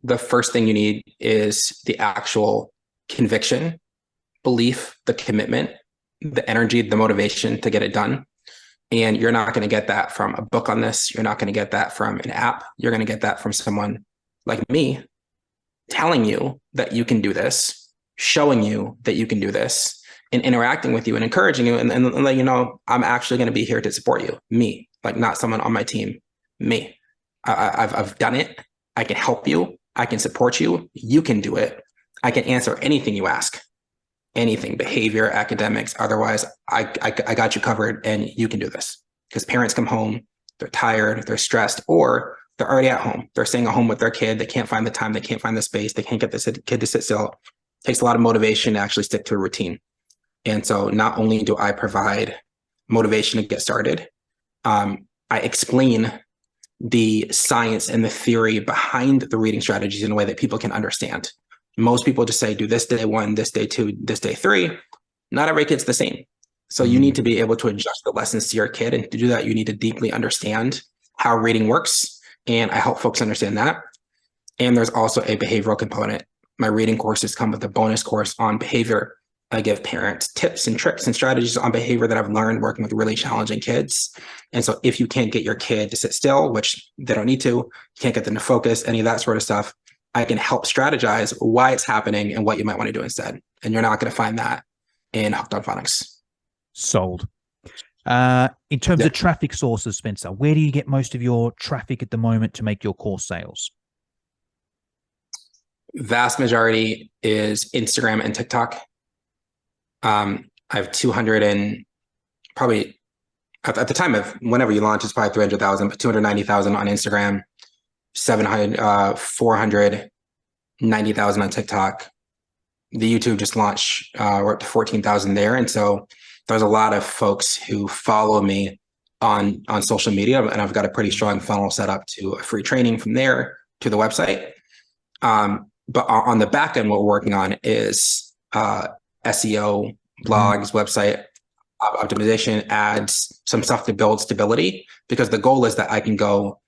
the first thing you need is the actual conviction, belief, the commitment, the energy, the motivation to get it done. And you're not going to get that from a book on this. You're not going to get that from an app. You're going to get that from someone like me telling you that you can do this, showing you that you can do this, and interacting with you and encouraging you and letting you know, I'm actually going to be here to support you. Me, like not someone on my team, me. I've done it. I can help you. I can support you. You can do it. I can answer anything you ask. Anything, behavior, academics, otherwise, I got you covered and you can do this. Because parents come home, they're tired, they're stressed, or they're already at home. They're staying at home with their kid. They can't find the time. They can't find the space. They can't get the kid to sit still. It takes a lot of motivation to actually stick to a routine. And so not only do I provide motivation to get started, I explain the science and the theory behind the reading strategies in a way that people can understand. Most people just say, do this day 1, this day 2, this day 3. Not every kid's the same. So you need to be able to adjust the lessons to your kid. And to do that, you need to deeply understand how reading works. And I help folks understand that. And there's also a behavioral component. My reading courses come with a bonus course on behavior. I give parents tips and tricks and strategies on behavior that I've learned working with really challenging kids. And so if you can't get your kid to sit still, which they don't need to, you can't get them to focus, any of that sort of stuff, I can help strategize why it's happening and what you might want to do instead. And you're not going to find that in Hooked on Phonics. Sold. In terms of traffic sources, Spenser, where do you get most of your traffic at the moment to make your course sales? Vast majority is Instagram and TikTok. I have 200 and probably at the time of whenever you launch, it's probably 300,000, but 290,000 on Instagram, 490,000 on TikTok. The YouTube just launched, we're up to 14,000 there. And so there's a lot of folks who follow me on social media, and I've got a pretty strong funnel set up to a free training from there to the website. But on the back end, what we're working on is SEO, blogs, website optimization, ads, some stuff to build stability, because the goal is that I can go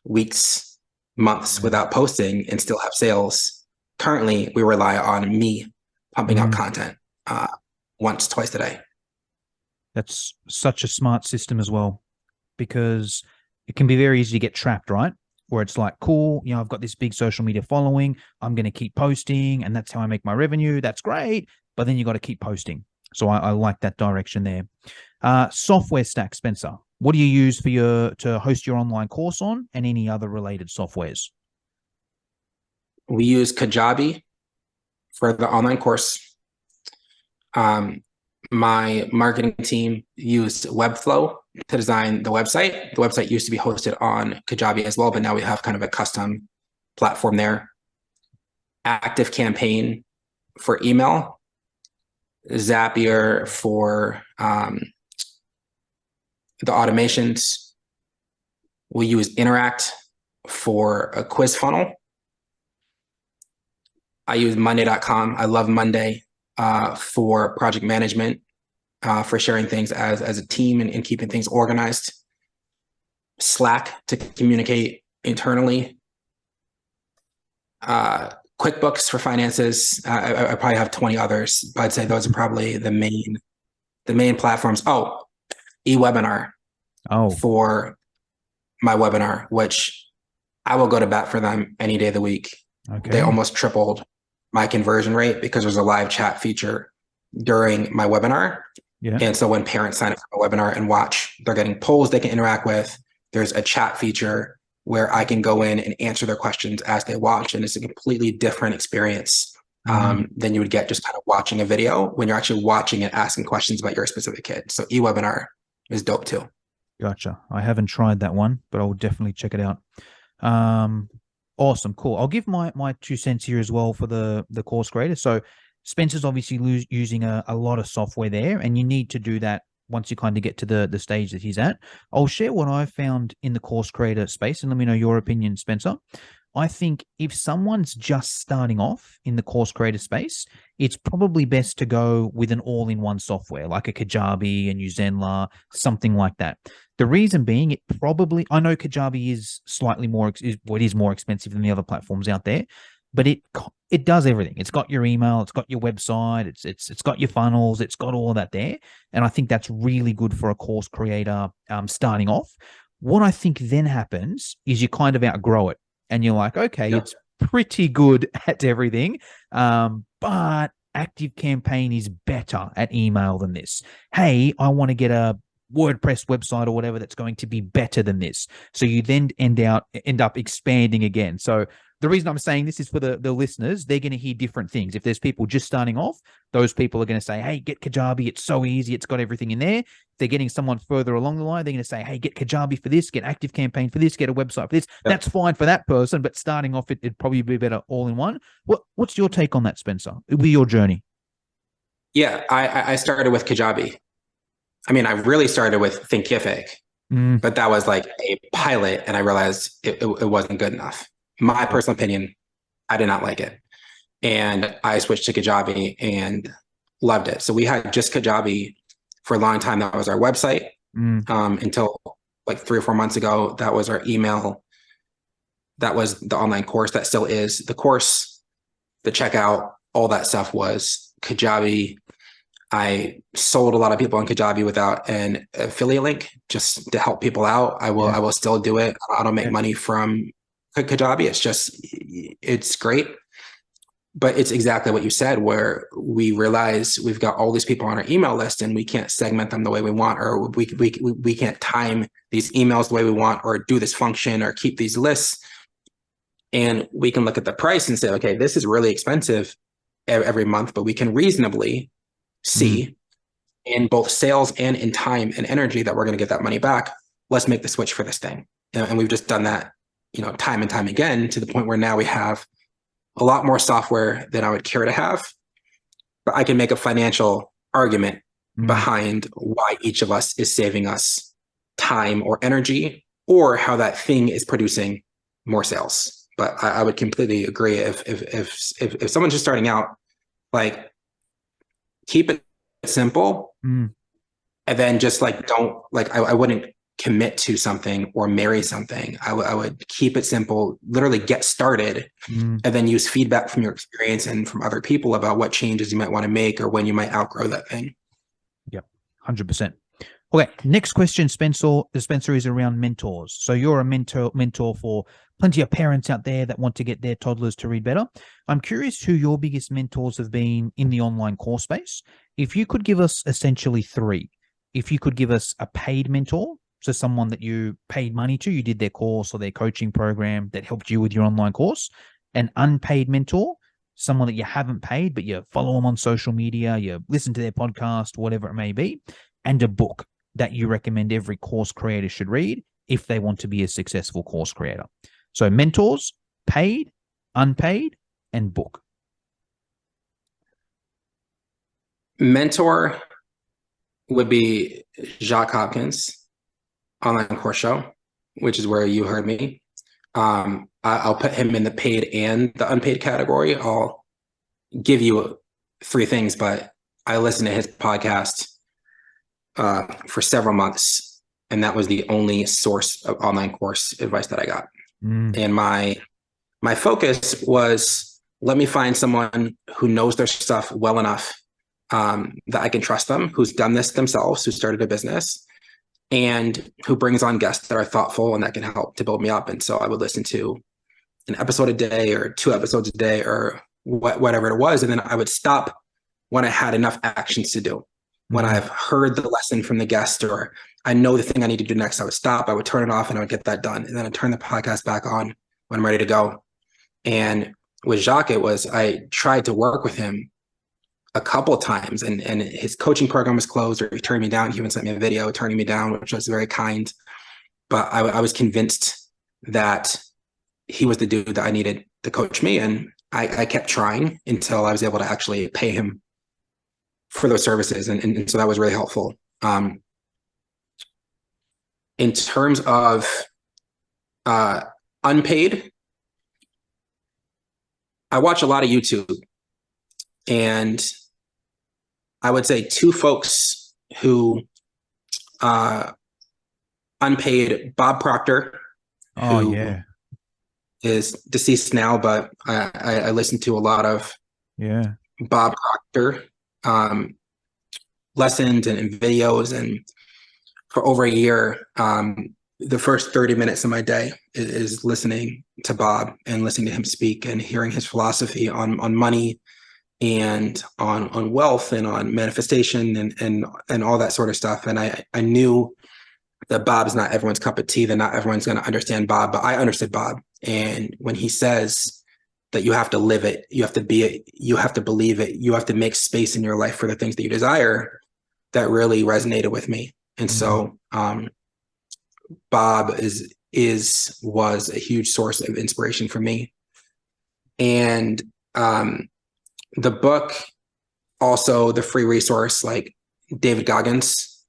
weeks, months without posting and still have sales. Currently, we rely on me pumping out content once, twice a day. That's such a smart system as well, because it can be very easy to get trapped, right? Where it's like, cool, I've got this big social media following, I'm going to keep posting, and that's how I make my revenue. That's great. But then you got to keep posting. So I like that direction there. Software stack, Spenser. What do you use to host your online course on, and any other related softwares? We use Kajabi for the online course. My marketing team used Webflow to design the website. The website used to be hosted on Kajabi as well, but now we have kind of a custom platform there. ActiveCampaign for email. Zapier for the automations. We use Interact for a quiz funnel. I use Monday.com. I love Monday for project management. for sharing things as a team and keeping things organized. Slack to communicate internally. QuickBooks for finances. I probably have 20 others, but I'd say those are probably the main platforms. Oh, eWebinar for my webinar, which I will go to bat for them any day of the week. Okay. They almost tripled my conversion rate because there's a live chat feature during my webinar. Yeah. And so when parents sign up for a webinar and watch, they're getting polls they can interact with. There's a chat feature where I can go in and answer their questions as they watch. And it's a completely different experience than you would get just kind of watching a video when you're actually watching and asking questions about your specific kid. So eWebinar is dope too. Gotcha. I haven't tried that one, but I'll definitely check it out. Awesome. Cool. I'll give my 2 cents here as well for the course creator. So Spenser's obviously using a lot of software there, and you need to do that once you kind of get to the stage that he's at. I'll share what I found in the course creator space, and let me know your opinion, Spenser. I think if someone's just starting off in the course creator space, it's probably best to go with an all-in-one software like a Kajabi and Zenla, something like that. The reason being, I know Kajabi is slightly more, it is more expensive than the other platforms out there, but it does everything. It's got your email, it's got your website, it's got your funnels, it's got all of that there. And I think that's really good for a course creator starting off. What I think then happens is you kind of outgrow it. And you're like, okay, It's pretty good at everything, but ActiveCampaign is better at email than this. Hey, I want to get a WordPress website or whatever that's going to be better than this. So you then end up expanding again. So the reason I'm saying this is for the listeners. They're going to hear different things. If there's people just starting off, those people are going to say, hey, get Kajabi. It's so easy. It's got everything in there. If they're getting someone further along the line, they're going to say, hey, get Kajabi for this, get ActiveCampaign for this, get a website for this. Yep. That's fine for that person, but starting off, it'd probably be better all in one. What's your take on that, Spenser? It'll be your journey. Yeah, I started with Kajabi. I mean, I really started with Thinkific, but that was like a pilot, and I realized it wasn't good enough. My personal opinion, I did not like it. And I switched to Kajabi and loved it. So we had just Kajabi for a long time. That was our website until like 3 or 4 months ago. That was our email. That was the online course. That still is. The course, the checkout, all that stuff was Kajabi. I sold a lot of people on Kajabi without an affiliate link just to help people out. I will still do it. I don't make money from Kajabi. It's great. But it's exactly what you said, where we realize we've got all these people on our email list and we can't segment them the way we want, or we can't time these emails the way we want, or do this function, or keep these lists. And we can look at the price and say, okay, this is really expensive every month, but we can reasonably see in both sales and in time and energy that we're going to get that money back. Let's make the switch for this thing. And we've just done that, time and time again, to the point where now we have a lot more software than I would care to have, but I can make a financial argument behind why each of us is saving us time or energy, or how that thing is producing more sales. But I would completely agree. If someone's just starting out, like, keep it simple, and then just I wouldn't commit to something or marry something. I would keep it simple, literally get started, and then use feedback from your experience and from other people about what changes you might want to make or when you might outgrow that thing. Yep, 100%. Okay, next question, Spenser is around mentors. So you're a mentor for plenty of parents out there that want to get their toddlers to read better. I'm curious who your biggest mentors have been in the online course space. If you could give us essentially 3, if you could give us a paid mentor, so someone that you paid money to, you did their course or their coaching program that helped you with your online course, an unpaid mentor, someone that you haven't paid, but you follow them on social media, you listen to their podcast, whatever it may be, and a book that you recommend every course creator should read if they want to be a successful course creator. So mentors, paid, unpaid, and book. Mentor would be Jacques Hopkins' online course show, which is where you heard me. I'll put him in the paid and the unpaid category. I'll give you 3 things, but I listen to his podcast for several months, and that was the only source of online course advice that I got. And my focus was, let me find someone who knows their stuff well enough that I can trust them, who's done this themselves, who started a business, and who brings on guests that are thoughtful and that can help to build me up. And so I would listen to an episode a day or 2 episodes a day or whatever it was. And then I would stop when I had enough actions to do. When I've heard the lesson from the guest, or I know the thing I need to do next, I would stop, I would turn it off, and I would get that done. And then I'd turn the podcast back on when I'm ready to go. And with Jacques, it was, I tried to work with him a couple of times, and his coaching program was closed, or he turned me down. He even sent me a video turning me down, which was very kind. But I was convinced that he was the dude that I needed to coach me. And I kept trying until I was able to actually pay him for those services. And so that was really helpful. In terms of unpaid, I watch a lot of YouTube, and I would say 2 folks who unpaid: Bob Proctor, who is deceased now, but I listen to a lot of Bob Proctor lessons and videos. And for over a year, the first 30 minutes of my day is listening to Bob and listening to him speak and hearing his philosophy on money and on wealth and on manifestation and all that sort of stuff. And I knew that Bob's not everyone's cup of tea, that not everyone's going to understand Bob, but I understood Bob. And when he says that you have to live it, you have to be it, you have to believe it, you have to make space in your life for the things that you desire, that really resonated with me. And so Bob was a huge source of inspiration for me. And the book, also the free resource, like David Goggins.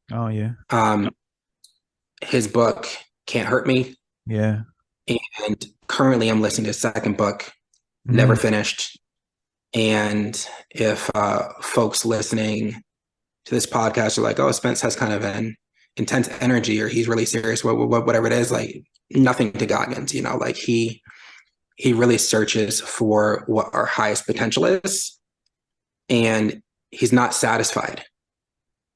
His book, Can't Hurt Me. And currently I'm listening to his second book, never finished. And if folks listening to this podcast are like, oh, Spence has kind of an intense energy, or he's really serious, whatever it is, like, nothing to Goggins, like he really searches for what our highest potential is, and he's not satisfied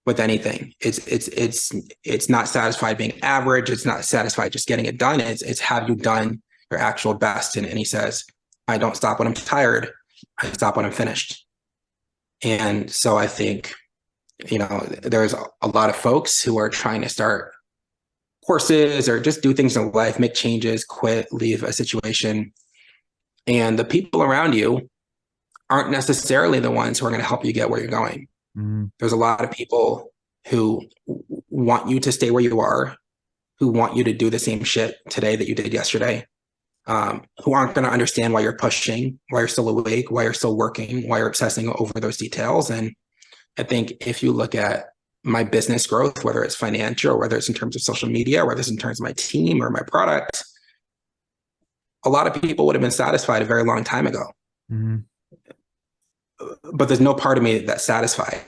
with anything. It's not satisfied being average. It's not satisfied just getting it done. It's have you done your actual best? And he says, I don't stop when I'm tired. I stop when I'm finished. And so I think, there's a lot of folks who are trying to start courses or just do things in life, make changes, quit, leave a situation. And the people around you aren't necessarily the ones who are going to help you get where you're going. There's a lot of people who want you to stay where you are, who want you to do the same shit today that you did yesterday, who aren't going to understand why you're pushing, why you're still awake, why you're still working, why you're obsessing over those details. And I think if you look at my business growth, whether it's financial, or whether it's in terms of social media, or whether it's in terms of my team or my product, a lot of people would have been satisfied a very long time ago. But there's no part of me that's satisfied.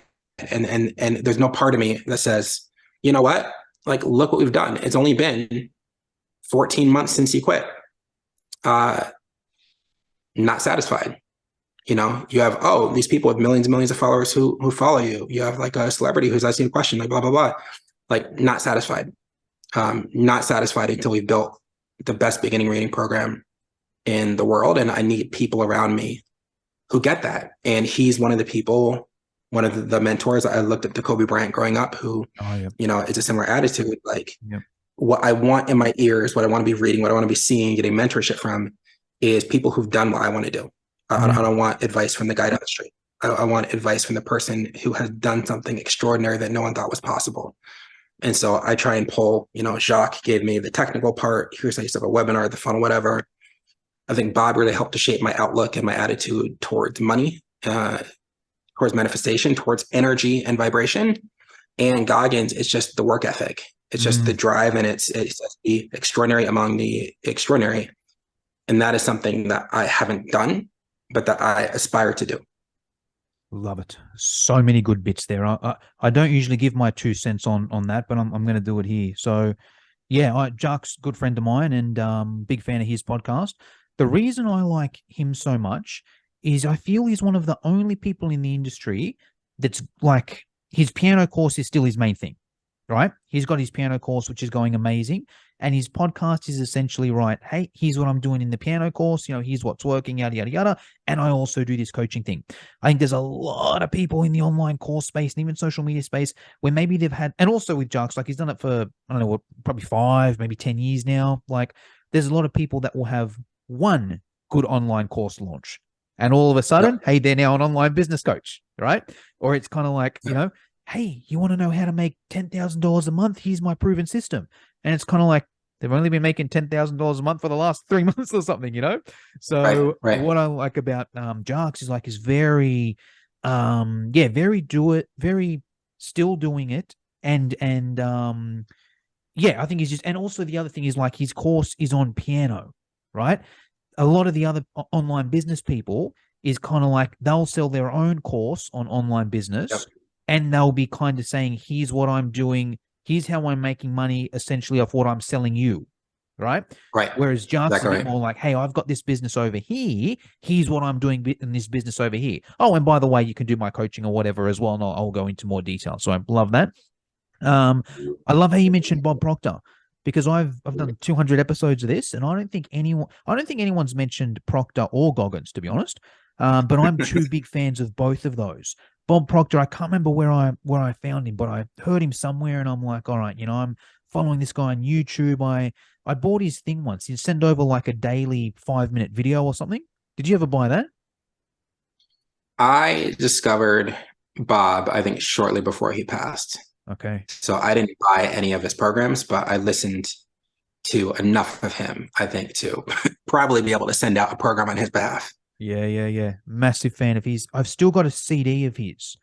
And there's no part of me that says, you know what? Like, look what we've done. It's only been 14 months since you quit. Not satisfied. You have, these people with millions and millions of followers who follow you. You have like a celebrity who's asking a question, like blah, blah, blah. Like, not satisfied. Not satisfied until we built the best beginning reading program in the world. And I need people around me who get that. And he's one of the people, one of the mentors. I looked up to Kobe Bryant growing up, who, it's a similar attitude. Like, what I want in my ears, what I want to be reading, what I want to be seeing, getting mentorship from, is people who've done what I want to do. I don't want advice from the guy down the street. I want advice from the person who has done something extraordinary that no one thought was possible. And so I try and pull, Jacques gave me the technical part. Here's how you set up a webinar, the funnel, whatever. I think Bob really helped to shape my outlook and my attitude towards money, towards manifestation, towards energy and vibration. And Goggins, it's just the work ethic. It's just the drive, and it's the extraordinary among the extraordinary. And that is something that I haven't done, but that I aspire to do. Love it. So many good bits there. I don't usually give my 2 cents on that, but I'm going to do it here. So yeah, Jack's a good friend of mine and big fan of his podcast. The reason I like him so much is I feel he's one of the only people in the industry that's like his piano course is still his main thing, right? He's got his piano course, which is going amazing. And his podcast is essentially right. Hey, here's what I'm doing in the piano course. Here's what's working, yada, yada, yada. And I also do this coaching thing. I think there's a lot of people in the online course space and even social media space where maybe they've had, and also with Jarks, like he's done it for, I don't know, what, probably 5, maybe 10 years now. Like there's a lot of people that will have one good online course launch. And all of a sudden, hey, they're now an online business coach, right? Or it's kind of like, hey, you want to know how to make $10,000 a month? Here's my proven system. And it's kind of like they've only been making $10,000 a month for the last 3 months or something, So Right. what I like about Jarks is like is very, very do it, very still doing it, and I think he's just, and also the other thing is like his course is on piano, right? A lot of the other online business people is kind of like they'll sell their own course on online business and they'll be kind of saying, here's what I'm doing. Here's how I'm making money essentially off what I'm selling you. Right. Whereas Jarks is a bit more like, hey, I've got this business over here. Here's what I'm doing in this business over here. Oh, and by the way, you can do my coaching or whatever as well. And I'll go into more detail. So I love that. I love how you mentioned Bob Proctor because I've done 200 episodes of this, and I don't think anyone's mentioned Proctor or Goggins, to be honest. But I'm two big fans of both of those. Bob Proctor, I can't remember where I found him, but I heard him somewhere, and I'm like, all right, I'm following this guy on YouTube. I bought his thing once. He'd send over like a daily 5-minute video or something. Did you ever buy that? I discovered Bob, I think, shortly before he passed. Okay. So I didn't buy any of his programs, but I listened to enough of him, I think, to probably be able to send out a program on his behalf. Yeah. Massive fan of his. I've still got a CD of his,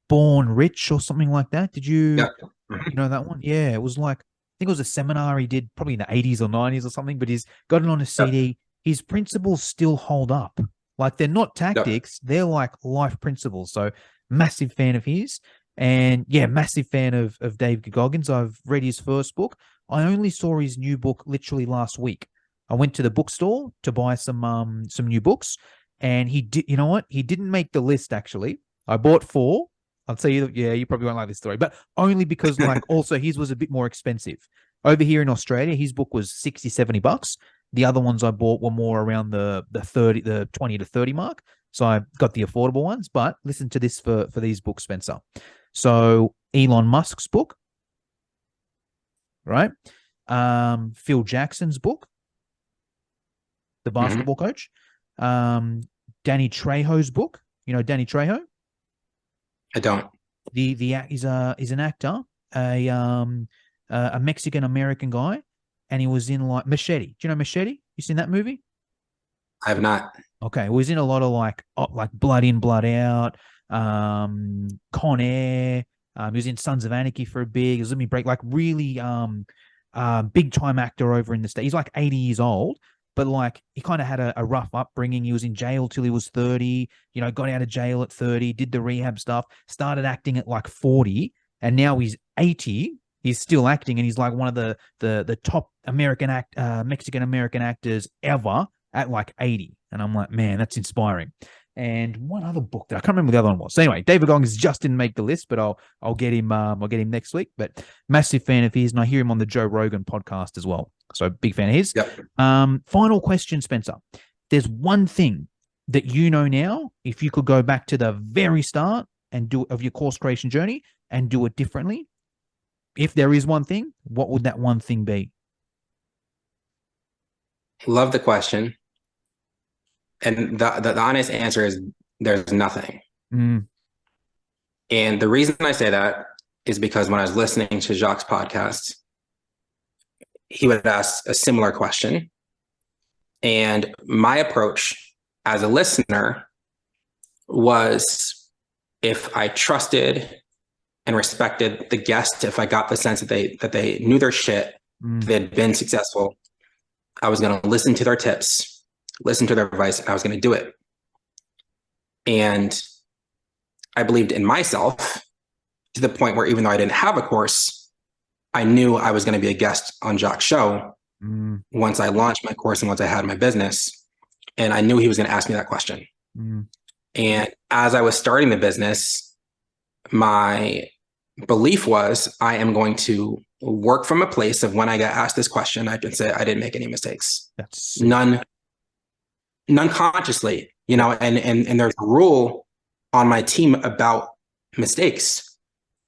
Born Rich or something like that. Did you, you know that one? Yeah, it was like, I think it was a seminar he did probably in the 80s or 90s or something, but he's got it on a CD. His principles still hold up. Like they're not tactics, they're like life principles. So massive fan of his. And yeah, massive fan of Dave Goggins. I've read his first book. I only saw his new book literally last week. I went to the bookstore to buy some new books, and he did. You know what? He didn't make the list. Actually, I bought 4. I'll tell you. Yeah, you probably won't like this story, but only because like also his was a bit more expensive. Over here in Australia, his book was $60-70. The other ones I bought were more around the 20 to 30 mark. So I got the affordable ones. But listen to this for these books, Spencer. So Elon Musk's book, right? Phil Jackson's book, the basketball coach. Danny Trejo's book. You know Danny Trejo? I don't. He's an actor, a Mexican American guy, and he was in like Machete. Do you know Machete? You seen that movie? I have not. Okay, well, he's in a lot of like Blood In, Blood Out, Con Air. He was in Sons of Anarchy for a bit. He was Let Me Break, like really big time actor over in the States. He's like 80 years old, but like he kind of had a rough upbringing. He was in jail till he was 30, got out of jail at 30, did the rehab stuff, started acting at like 40, and now he's 80. He's still acting, and he's like one of the top Mexican American actors ever at like 80. And I'm like, man, that's inspiring. And one other book that I can't remember what the other one was. So anyway, David Goggins just didn't make the list, but I'll get him. I'll get him next week. But massive fan of his, and I hear him on the Joe Rogan podcast as well. So big fan of his. Final question, Spencer. There's one thing that you know now. If you could go back to the very start and do of your course creation journey and do it differently, if there is one thing, what would that one thing be? Love the question. And the honest answer is there's nothing. And the reason I say that is because when I was listening to Jacques' podcast, he would ask a similar question. And my approach as a listener was if I trusted and respected the guest, if I got the sense that they knew their shit, they'd been successful, I was going to listen to their tips, listen to their advice, and I was going to do it. And I believed in myself to the point where even though I didn't have a course, I knew I was going to be a guest on Jacques' show once I launched my course and once I had my business. And I knew he was going to ask me that question. And as I was starting the business, my belief was I am going to work from a place of when I get asked this question, I can say I didn't make any mistakes. That's none consciously, you know, and there's a rule on my team about mistakes,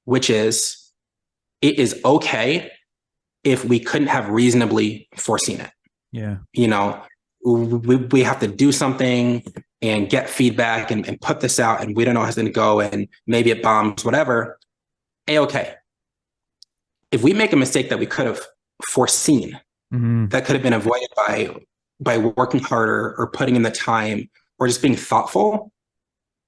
which is it is okay if we couldn't have reasonably foreseen it. Yeah. You know, we have to do something and get feedback and put this out, and we don't know how it's going to go, and maybe it bombs, whatever. Okay. If we make a mistake that we could have foreseen, that could have been avoided by working harder or putting in the time or just being thoughtful,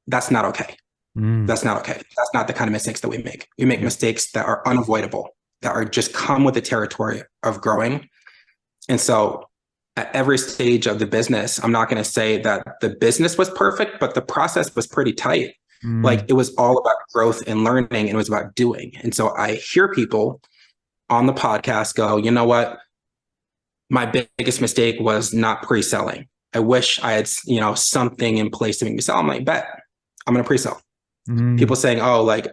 that's not okay. That's not okay. That's not the kind of mistakes that we make. We make mistakes that are unavoidable, that are just come with the territory of growing. And so at every stage of the business, I'm not going to say that the business was perfect, but the process was pretty tight. Like it was all about growth and learning, and it was about doing. And so I hear people on the podcast go, you know what? My biggest mistake was not pre-selling. I wish I had, you know, something in place to make me sell. I'm like, bet I'm going to pre-sell. People saying, oh, like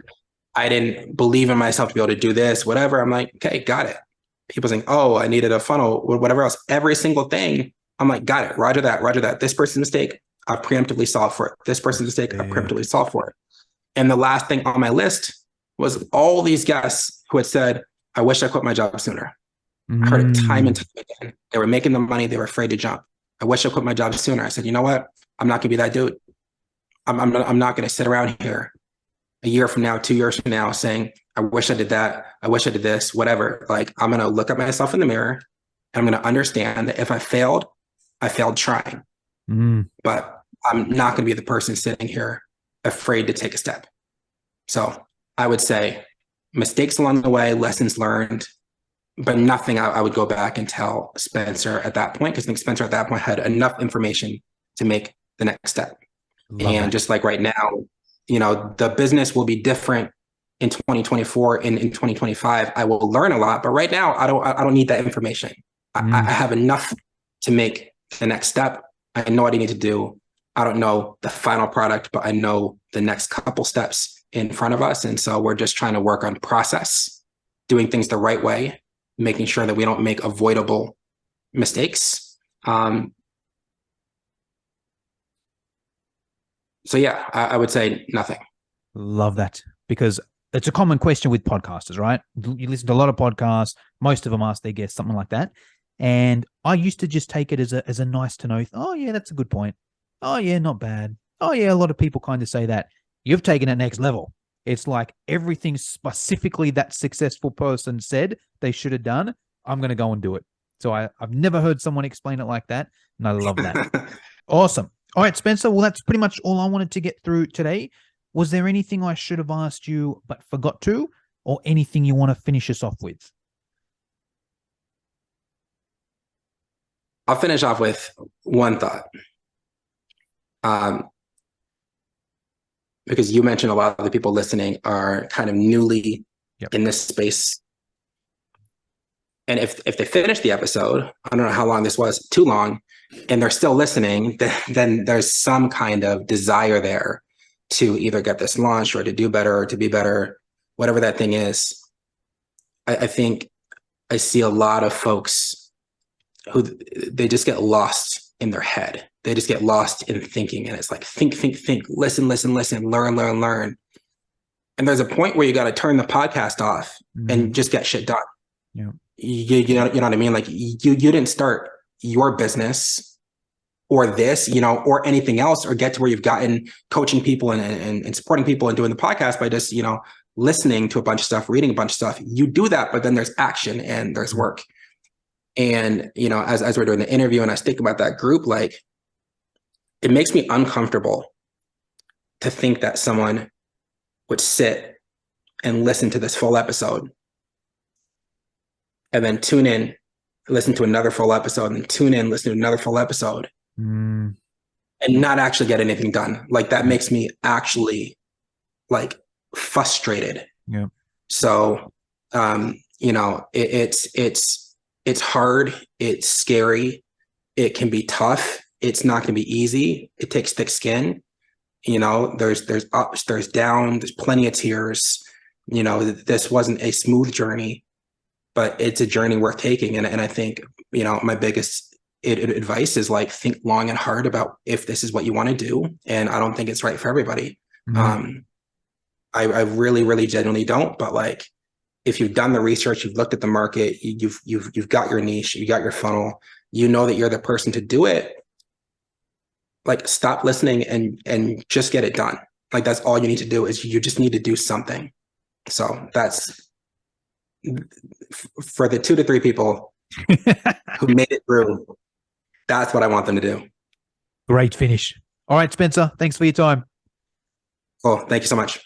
I didn't believe in myself to be able to do this, whatever. I'm like, okay, got it. People saying, oh, I needed a funnel, whatever else, every single thing. I'm like, got it. Roger that. Roger that. This person's mistake, I've preemptively solved for it. This person's mistake, I've preemptively solved for it. And the last thing on my list was all these guests who had said, I wish I quit my job sooner. I heard it time and time again. They were making the money. They were afraid to jump. I wish I quit my job sooner. I said, you know what? I'm not going to be that dude. I'm not going to sit around here a year from now, 2 years from now saying, I wish I did that. I wish I did this, whatever. Like I'm going to look at myself in the mirror and I'm going to understand that if I failed trying. But I'm not going to be the person sitting here afraid to take a step. So I would say mistakes along the way, lessons learned, but nothing I would go back and tell Spenser at that point, because I think Spenser at that point had enough information to make the next step. Just like right now, you know, the business will be different in 2024 and in 2025. I will learn a lot, but right now I don't need that information. I have enough to make the next step. I know what I need to do. I don't know the final product, but I know the next couple steps in front of us. And so we're just trying to work on process, doing things the right way, making sure that we don't make avoidable mistakes. So yeah, I would say nothing. Love that, because it's a common question with podcasters, right? You listen to a lot of podcasts. Most of them ask their guests something like that. And I used to just take it as a nice to know. Oh yeah, that's a good point. Oh yeah, not bad. Oh yeah, a lot of people kind of say that. You've taken it next level. It's like everything specifically that successful person said they should have done, I'm going to go and do it. So I've never heard someone explain it like that. And I love that. Awesome. All right, Spenser. Well, that's pretty much all I wanted to get through today. Was there anything I should have asked you but forgot to, or anything you want to finish us off with? I'll finish off with one thought. Because you mentioned a lot of the people listening are kind of newly in this space. And if they finish the episode, I don't know how long this was, too long, and they're still listening, then there's some kind of desire there to either get this launched or to do better or to be better, whatever that thing is. I think I see a lot of folks who they just get lost in their head. They just get lost in thinking, and it's like think, listen, learn. And there's a point where you got to turn the podcast off and just get shit done. Yeah. You know what I mean? Like you didn't start your business or this, you know, or anything else, or get to where you've gotten coaching people and supporting people and doing the podcast by just, you know, listening to a bunch of stuff, reading a bunch of stuff. You do that, but then there's action and there's work. And, you know, as we're doing the interview and I think about that group, like it makes me uncomfortable to think that someone would sit and listen to this full episode and then tune in, listen to another full episode, and tune in, listen to another full episode and not actually get anything done. Like that makes me actually like frustrated. Yeah. So, it's hard. It's scary. It can be tough. It's not going to be easy. It takes thick skin. There's ups, there's downs, there's plenty of tears. This wasn't a smooth journey, but it's a journey worth taking. And I think, my biggest advice is like, think long and hard about if this is what you want to do. And I don't think it's right for everybody. Mm-hmm. I really, really genuinely don't, but like, if you've done the research, you've looked at the market, you've got your niche, you got your funnel, that you're the person to do it, like stop listening and just get it done. Like that's all you need to do is you just need to do something. So that's for the 2 to 3 people who made it through. That's what I want them to do. Great finish. All right, Spenser, thanks for your time. Cool. Thank you so much.